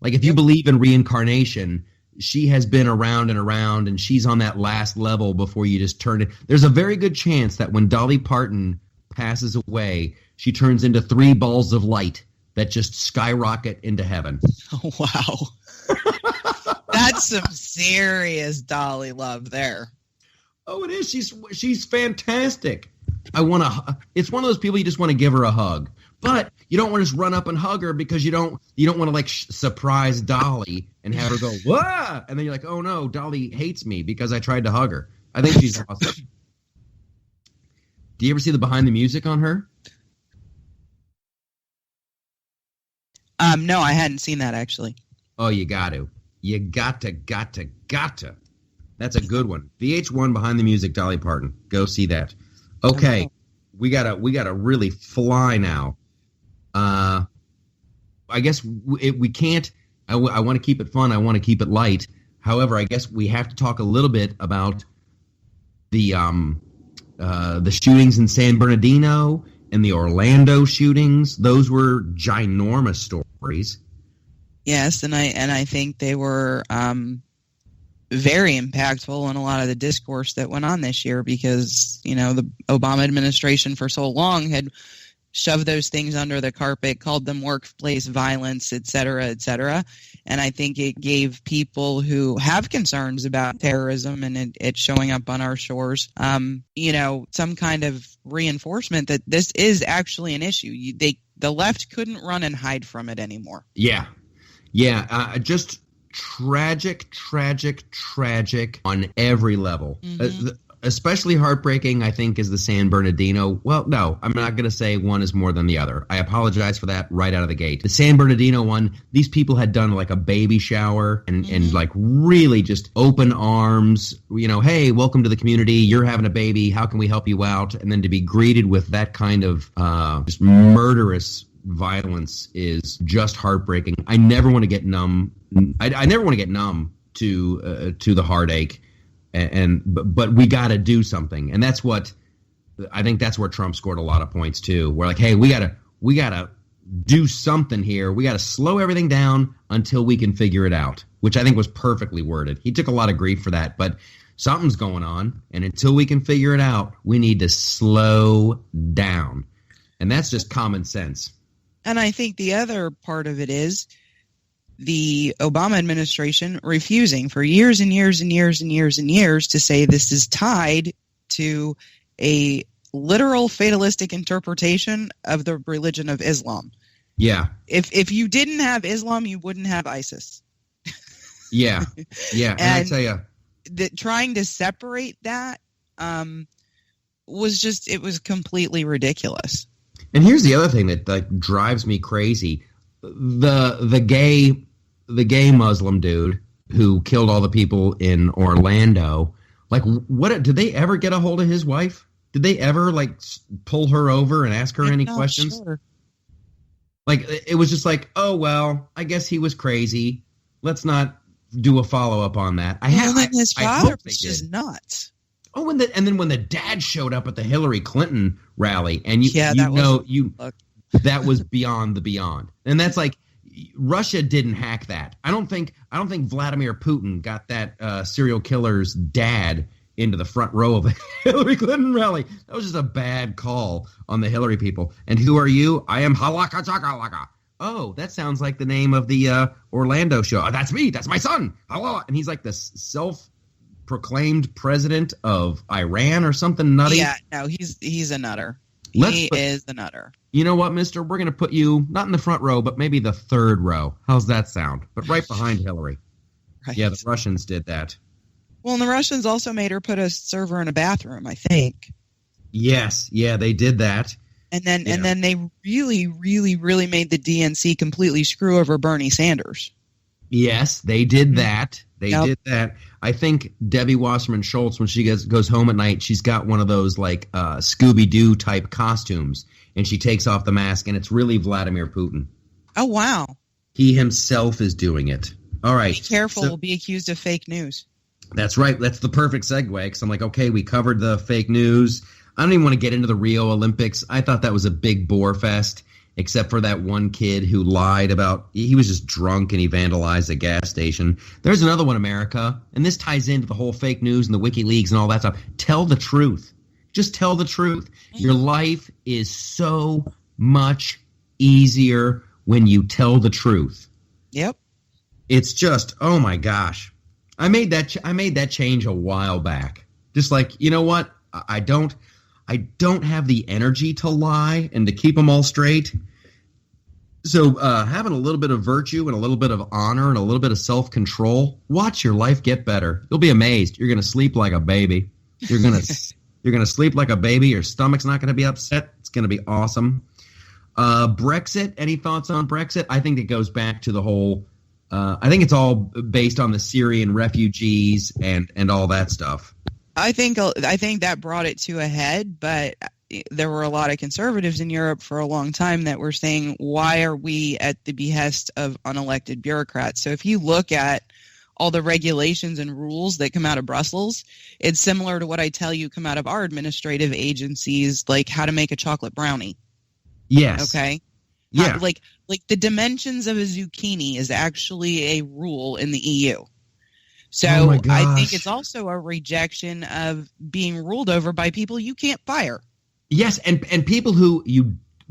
Like if you believe in reincarnation, she has been around and around, and she's on that last level before you just turn it. There's a very good chance that when Dolly Parton passes away, she turns into 3 balls of light that just skyrocket into heaven. Oh, wow. That's some serious Dolly love there. Oh, it is. She's fantastic. It's one of those people you just want to give her a hug. But you don't want to just run up and hug her because you don't want to like surprise Dolly and have her go, whoa! And then you're like, oh no, Dolly hates me because I tried to hug her. I think she's awesome. Do you ever see the behind the music on her? No, I hadn't seen that actually. Oh, you got to. You got to. That's a good one. VH1 behind the music, Dolly Parton. Go see that. Okay. We gotta really fly now. I guess we can't. I want to keep it fun. I want to keep it light. However, I guess we have to talk a little bit about the shootings in San Bernardino and the Orlando shootings. Those were ginormous stories. Yes, and I think they were very impactful in a lot of the discourse that went on this year because the Obama administration for so long had shoved those things under the carpet, called them workplace violence, et cetera, et cetera. And I think it gave people who have concerns about terrorism and it showing up on our shores, some kind of reinforcement that this is actually an issue. The left couldn't run and hide from it anymore. Yeah. Just tragic on every level. Mm-hmm. Especially heartbreaking, I think, is the San Bernardino. Well, no, I'm not going to say one is more than the other. I apologize for that right out of the gate. The San Bernardino one, these people had done like a baby shower and like really just open arms, hey, welcome to the community. You're having a baby. How can we help you out? And then to be greeted with that kind of just murderous violence is just heartbreaking. I never want to get numb. I never want to get numb to the heartache. But we got to do something, and that's what I think. That's where Trump scored a lot of points too. We're like, hey, we gotta do something here. We got to slow everything down until we can figure it out, which I think was perfectly worded. He took a lot of grief for that, but something's going on, and until we can figure it out, we need to slow down, and that's just common sense. And I think the other part of it is the Obama administration refusing for years and years and years and years and years to say this is tied to a literal fatalistic interpretation of the religion of Islam. Yeah. If you didn't have Islam, you wouldn't have ISIS. Yeah. And I tell you, trying to separate that was completely ridiculous. And here's the other thing that drives me crazy. The gay Muslim dude who killed all the people in Orlando, like, what did they ever get a hold of his wife? Did they ever pull her over and ask her any questions? Sure. Like, it was just like, oh well, I guess he was crazy. Let's not do a follow up on that. His father was just nuts. Oh, and then when the dad showed up at the Hillary Clinton rally, and that was beyond the beyond. And that's like, Russia didn't hack that. I don't think Vladimir Putin got that serial killer's dad into the front row of a Hillary Clinton rally. That was just a bad call on the Hillary people. And who are you? I am Halaka Chakalaka. Oh, that sounds like the name of the Orlando show. Oh, that's me. That's my son. Hello. And he's like the self-proclaimed president of Iran or something nutty. Yeah, no, he's a nutter. He is the nutter. You know what, mister? We're going to put you not in the front row, but maybe the third row. How's that sound? But right behind Hillary. Right. Yeah, the Russians did that. Well, and the Russians also made her put a server in a bathroom, I think. Yes. Yeah, they did that. And then they really, really, really made the DNC completely screw over Bernie Sanders. Yes, they did that. They did that. I think Debbie Wasserman Schultz, when she goes home at night, she's got one of those Scooby-Doo type costumes, and she takes off the mask, and it's really Vladimir Putin. Oh, wow. He himself is doing it. All right. Be careful. We'll be accused of fake news. That's right. That's the perfect segue, because I'm like, okay, we covered the fake news. I don't even want to get into the Rio Olympics. I thought that was a big bore fest. Except for that one kid who lied about – he was just drunk and he vandalized a gas station. There's another one, America, and this ties into the whole fake news and the WikiLeaks and all that stuff. Tell the truth. Just tell the truth. Your life is so much easier when you tell the truth. Yep. It's just – oh, my gosh. I made that change a while back. Just like, you know what? I don't have the energy to lie and to keep them all straight. So having a little bit of virtue and a little bit of honor and a little bit of self-control, watch your life get better. You'll be amazed. You're going to sleep like a baby. You're going to sleep like a baby. Your stomach's not going to be upset. It's going to be awesome. Brexit, any thoughts on Brexit? I think it goes back to the whole I think it's all based on the Syrian refugees and all that stuff. I think that brought it to a head, but there were a lot of conservatives in Europe for a long time that were saying, why are we at the behest of unelected bureaucrats? So if you look at all the regulations and rules that come out of Brussels, it's similar to what I tell you come out of our administrative agencies, like how to make a chocolate brownie. Yes. Okay. Yeah. Like the dimensions of a zucchini is actually a rule in the EU. So I think it's also a rejection of being ruled over by people you can't fire. Yes, and people who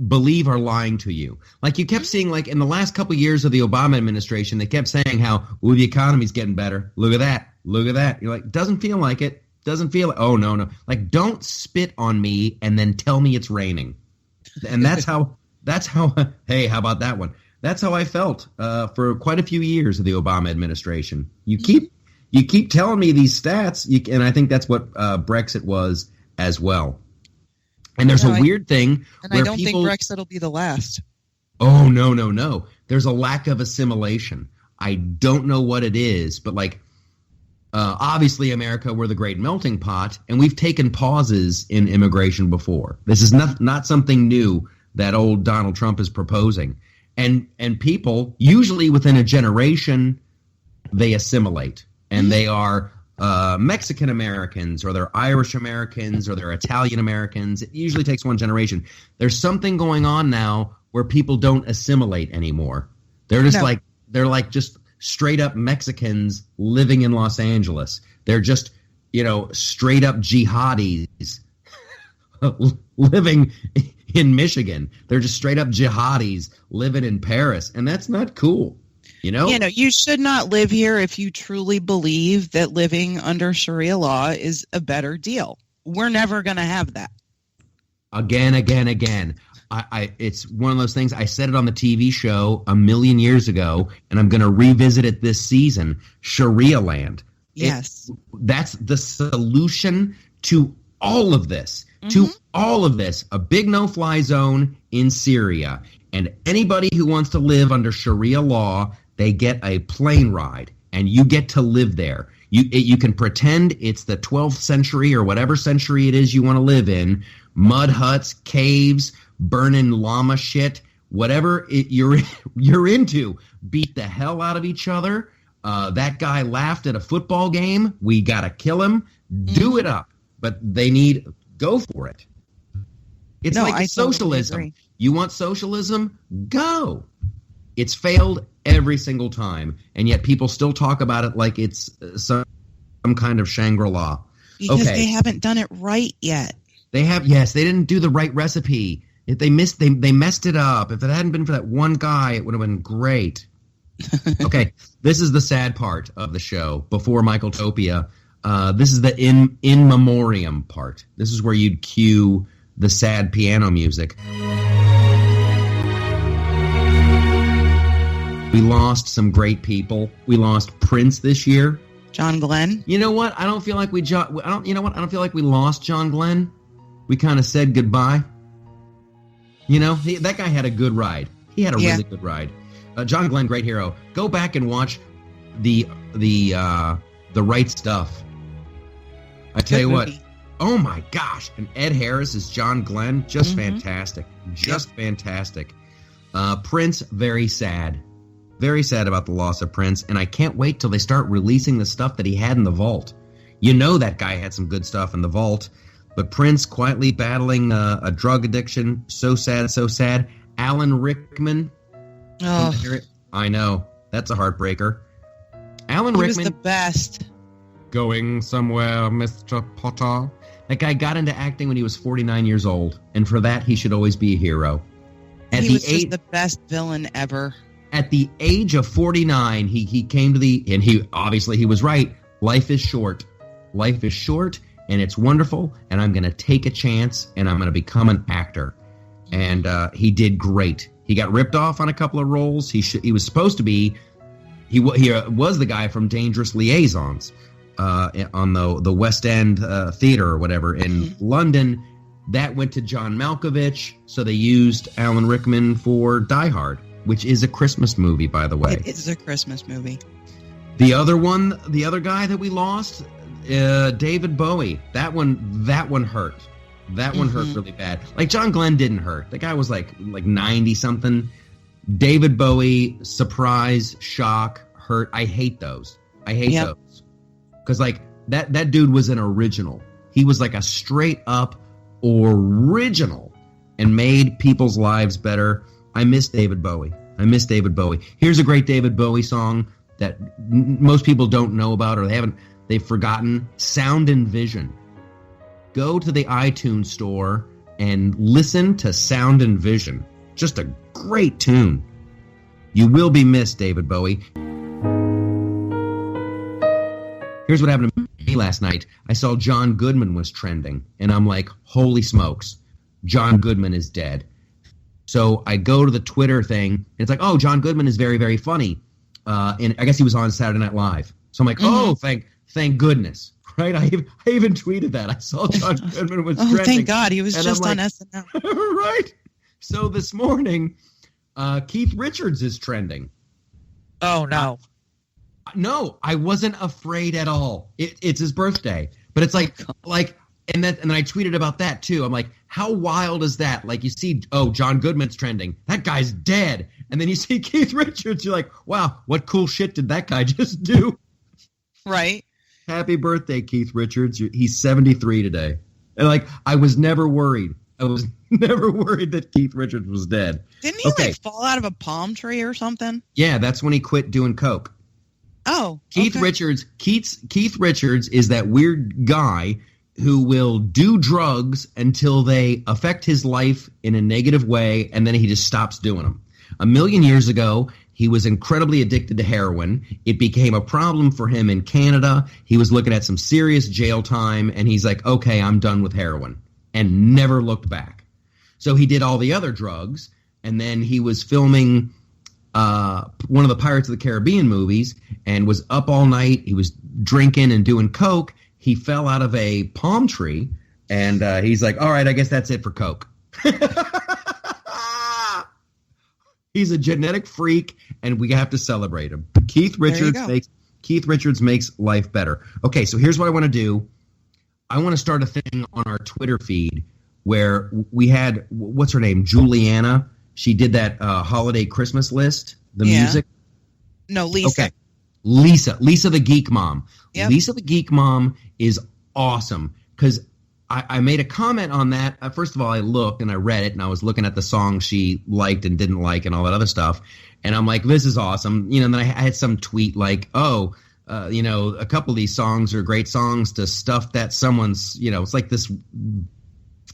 believe are lying to you. Like you kept seeing, like in the last couple of years of the Obama administration, they kept saying how, the economy's getting better. Look at that. Look at that. You're like, doesn't feel like it. Doesn't feel like, oh, no. Like, don't spit on me and then tell me it's raining. And that's how, hey, how about that one? That's how I felt for quite a few years of the Obama administration. You keep telling me these stats, and I think that's what Brexit was as well. And there's a weird thing where I don't think Brexit will be the last. Oh, no. There's a lack of assimilation. I don't know what it is, but like, obviously America, we're the great melting pot, and we've taken pauses in immigration before. This is not something new that old Donald Trump is proposing. And people, usually within a generation, they assimilate, and they are Mexican Americans, or they're Irish Americans, or they're Italian Americans. It usually takes one generation. There's something going on now where people don't assimilate anymore. They're just they're just straight up Mexicans living in Los Angeles. They're just, straight up jihadis living in Michigan. They're just straight up jihadis living in Paris, and that's not cool. You should not live here if you truly believe that living under Sharia law is a better deal. We're never going to have that. Again. It's one of those things. I said it on the TV show a million years ago, and I'm going to revisit it this season. Sharia land. Yes. That's the solution to all of this. Mm-hmm. To all of this. A big no-fly zone in Syria. And anybody who wants to live under Sharia law, they get a plane ride, and you get to live there. You can pretend it's the 12th century or whatever century it is you want to live in. Mud huts, caves, burning llama shit, whatever you're into. Beat the hell out of each other. That guy laughed at a football game. We got to kill him. Do it up. But go for it. It's like socialism. Totally, you want socialism? Go. It's failed every single time, and yet people still talk about it like it's some kind of Shangri-La. Because they haven't done it right yet. They didn't do the right recipe. If they messed it up. If it hadn't been for that one guy, it would have been great. Okay, this is the sad part of the show. Before Michaeltopia, this is the in memoriam part. This is where you'd cue the sad piano music. We lost some great people. We lost Prince this year. John Glenn. You know what? I don't feel like we lost John Glenn. We kind of said goodbye. That guy had a good ride. He had a really good ride. John Glenn, great hero. Go back and watch the Right Stuff. I tell you what. Oh my gosh! And Ed Harris is John Glenn. Just fantastic. Just fantastic. Prince, very sad. Very sad about the loss of Prince, and I can't wait till they start releasing the stuff that he had in the vault. That guy had some good stuff in the vault, but Prince quietly battling a drug addiction. So sad, so sad. Alan Rickman. Oh, I know. That's a heartbreaker. Alan Rickman was the best. Going somewhere, Mr. Potter. That guy got into acting when he was 49 years old, and for that, he should always be a hero. He was just the best villain ever. At the age of 49, he came to and he was right. Life is short. Life is short, and it's wonderful, and I'm going to take a chance, and I'm going to become an actor. And he did great. He got ripped off on a couple of roles. He was supposed to be, he was the guy from Dangerous Liaisons on the West End Theater or whatever in London. That went to John Malkovich, so they used Alan Rickman for Die Hard, which is a Christmas movie, by the way. It is a Christmas movie. The other guy that we lost, David Bowie. That one hurt. That one hurt really bad. Like John Glenn didn't hurt. The guy was like 90 something. David Bowie, surprise, shock, hurt. I hate those. Those. Because like that dude was an original. He was like a straight up original and made people's lives better. I miss David Bowie. Here's a great David Bowie song that most people don't know about or they've forgotten. Sound and Vision. Go to the iTunes store and listen to Sound and Vision. Just a great tune. You will be missed, David Bowie. Here's what happened to me last night. I saw John Goodman was trending, and I'm like, holy smokes, John Goodman is dead. So I go to the Twitter thing, and it's like, oh, John Goodman is very, very funny. And I guess he was on Saturday Night Live. So I'm like, oh, thank goodness. Right? I even tweeted that. I saw John Goodman was trending. Thank God. He was just on SNL. Right? So this morning, Keith Richards is trending. Oh, no. No, I wasn't afraid at all. It's his birthday. But it's like, and then I tweeted about that too. I'm like, how wild is that? Like you see, oh, John Goodman's trending. That guy's dead. And then you see Keith Richards. You're like, wow, what cool shit did that guy just do? Right. Happy birthday, Keith Richards. He's 73 today. And like, I was never worried. I was never worried that Keith Richards was dead. Didn't he like fall out of a palm tree or something? Yeah, that's when he quit doing coke. Oh, Keith Richards. Keith Richards is that weird guy who will do drugs until they affect his life in a negative way, and then he just stops doing them. 1,000,000 years ago, he was incredibly addicted to heroin. It became a problem for him in Canada. He was looking at some serious jail time, and he's like, okay, I'm done with heroin, and never looked back. So he did all the other drugs, and then he was filming one of the Pirates of the Caribbean movies and was up all night. He was drinking and doing coke. He fell out of a palm tree, and he's like, all right, I guess that's it for coke. He's a genetic freak, and we have to celebrate him. Keith Richards makes life better. Okay, so here's what I want to do. I want to start a thing on our Twitter feed where we had, what's her name, Juliana. She did that holiday Christmas list, the music. No, Lisa. Okay, Lisa the Geek Mom. Yep. Lisa the Geek Mom is awesome because I made a comment on that. First of all, I looked and I read it, and I was looking at the songs she liked and didn't like and all that other stuff. And I'm like, this is awesome. You know, and then I had some tweet like, a couple of these songs are great songs to stuff that someone's, it's like this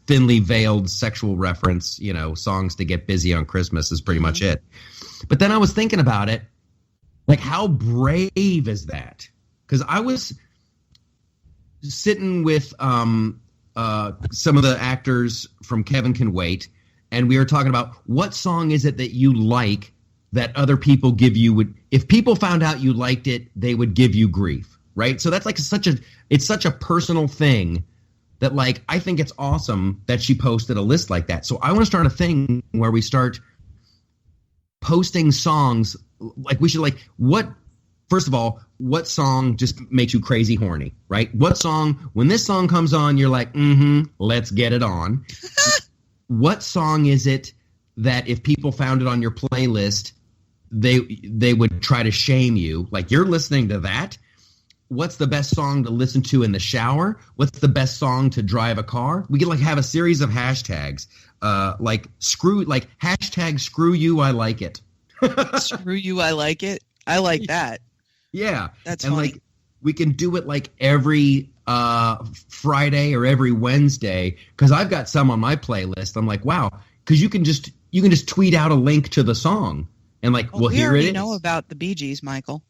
thinly veiled sexual reference, songs to get busy on Christmas is pretty much it. But then I was thinking about it, like how brave is that? Because I was sitting with some of the actors from Kevin Can Wait, and we were talking about what song is it that you like that other people give you if people found out you liked it, they would give you grief, right? So that's like it's such a personal thing that like I think it's awesome that she posted a list like that. So I want to start a thing where we start posting songs like we should first of all, what song just makes you crazy horny, right? What song, when this song comes on, you're like, let's get it on. What song is it that if people found it on your playlist, they would try to shame you? Like, you're listening to that? What's the best song to listen to in the shower? What's the best song to drive a car? We could have a series of hashtags, hashtag screw you, I like it. Screw you, I like it. I like that. Yeah. That's and funny. We can do it every Friday or every Wednesday, because I've got some on my playlist. I'm like, wow, because you can just tweet out a link to the song and here it is. We already know about the Bee Gees, Michael.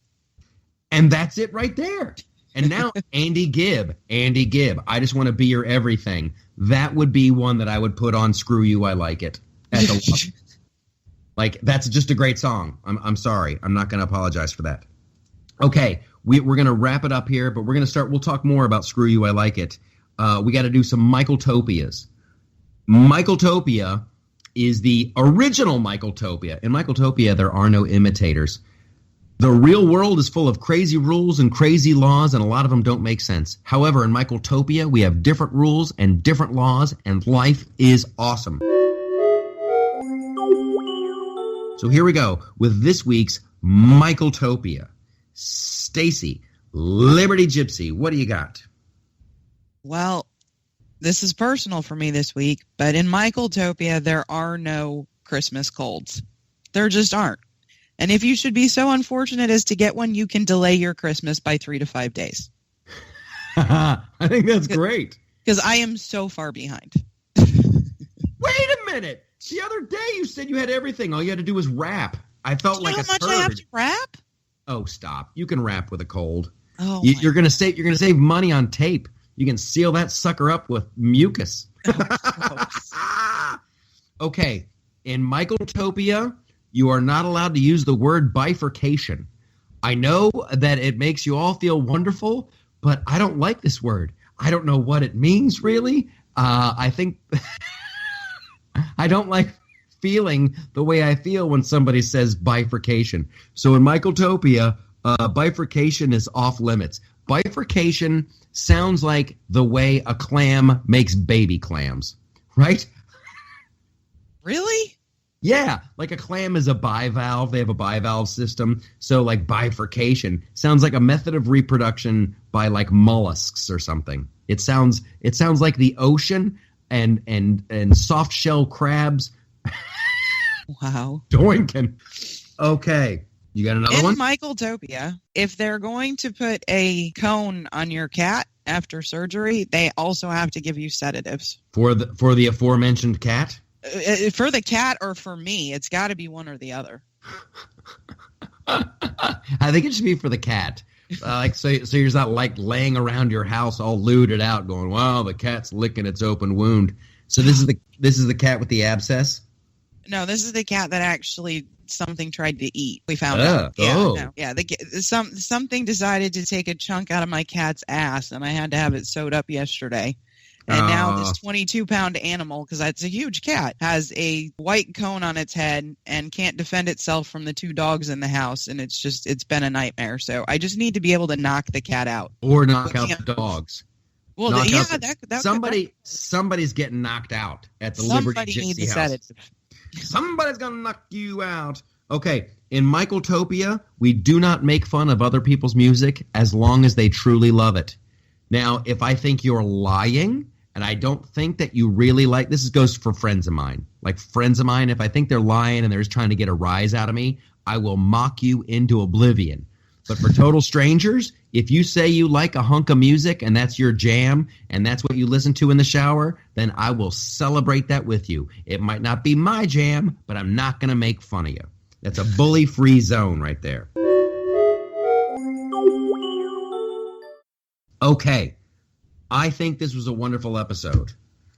And that's it right there. And now Andy Gibb, I just want to be your everything. That would be one that I would put on Screw You, I Like It. That's just a great song. I'm sorry. I'm not going to apologize for that. Okay, we're going to wrap it up here, but we'll talk more about Screw You, I Like It. We got to do some Michaeltopias. Michaeltopia is the original Michaeltopia. In Michaeltopia, there are no imitators. The real world is full of crazy rules and crazy laws, and a lot of them don't make sense. However, in Michaeltopia, we have different rules and different laws, and life is awesome. So here we go with this week's Michaeltopia. Stacy, Liberty Gypsy, what do you got? Well, this is personal for me this week, but in Michaeltopia, there are no Christmas colds. There just aren't. And if you should be so unfortunate as to get one, you can delay your Christmas by 3 to 5 days. I think that's great. Because I am so far behind. minute. The other day you said you had everything. All you had to do was rap. I felt like a how much turd. I have to rap? Oh, stop. You can rap with a cold. Oh, you're going to save money on tape. You can seal that sucker up with mucus. Okay. In Michaeltopia, you are not allowed to use the word bifurcation. I know that it makes you all feel wonderful, but I don't like this word. I don't know what it means, really. I think I don't like feeling the way I feel when somebody says bifurcation. So in Michaeltopia, bifurcation is off limits. Bifurcation sounds like the way a clam makes baby clams, right? Really? Yeah, like a clam is a bivalve. They have a bivalve system. So like bifurcation sounds like a method of reproduction by like mollusks or something. It sounds like the ocean and soft shell crabs. Wow. Doinkin'. Okay. You got another one? In Michaeltopia, if they're going to put a cone on your cat after surgery, they also have to give you sedatives. For the aforementioned cat? For the cat or for me, it's got to be one or the other. I think it should be for the cat. So you're just not like laying around your house all looted out, going, "Wow, the cat's licking its open wound." So this is the cat with the abscess. No, this is the cat that actually something tried to eat. We found out. Yeah, oh. no, yeah. Something decided to take a chunk out of my cat's ass, and I had to have it sewed up yesterday. And now this 22-pound animal, because it's a huge cat, has a white cone on its head and can't defend itself from the two dogs in the house. And it's been a nightmare. So I just need to be able to knock the cat out. Or knock out the dogs. Well, somebody's getting knocked out at the Liberty Gypsy House. Sedative. Somebody's going to knock you out. Okay, in Michaeltopia, we do not make fun of other people's music as long as they truly love it. Now, if I think you're lying and I don't think that you really like – this goes for friends of mine. Like friends of mine, if I think they're lying and they're just trying to get a rise out of me, I will mock you into oblivion. But for total strangers, if you say you like a hunk of music and that's your jam and that's what you listen to in the shower, then I will celebrate that with you. It might not be my jam, but I'm not going to make fun of you. That's a bully-free zone right there. Okay. I think this was a wonderful episode.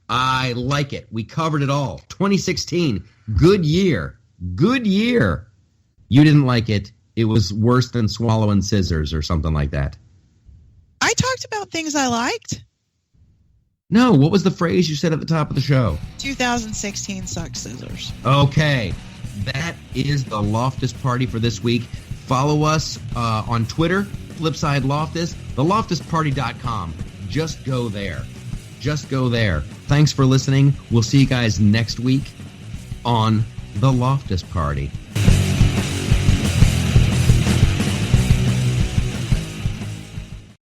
I like it. We covered it all. 2016, good year. Good year. You didn't like it. It was worse than swallowing scissors or something like that. I talked about things I liked. No, what was the phrase you said at the top of the show? 2016 sucks scissors. Okay, that is the Loftus party for this week. Follow us on Twitter, Flipside Loftus, theloftusparty.com. Just go there. Just go there. Thanks for listening. We'll see you guys next week on the Loftus Party.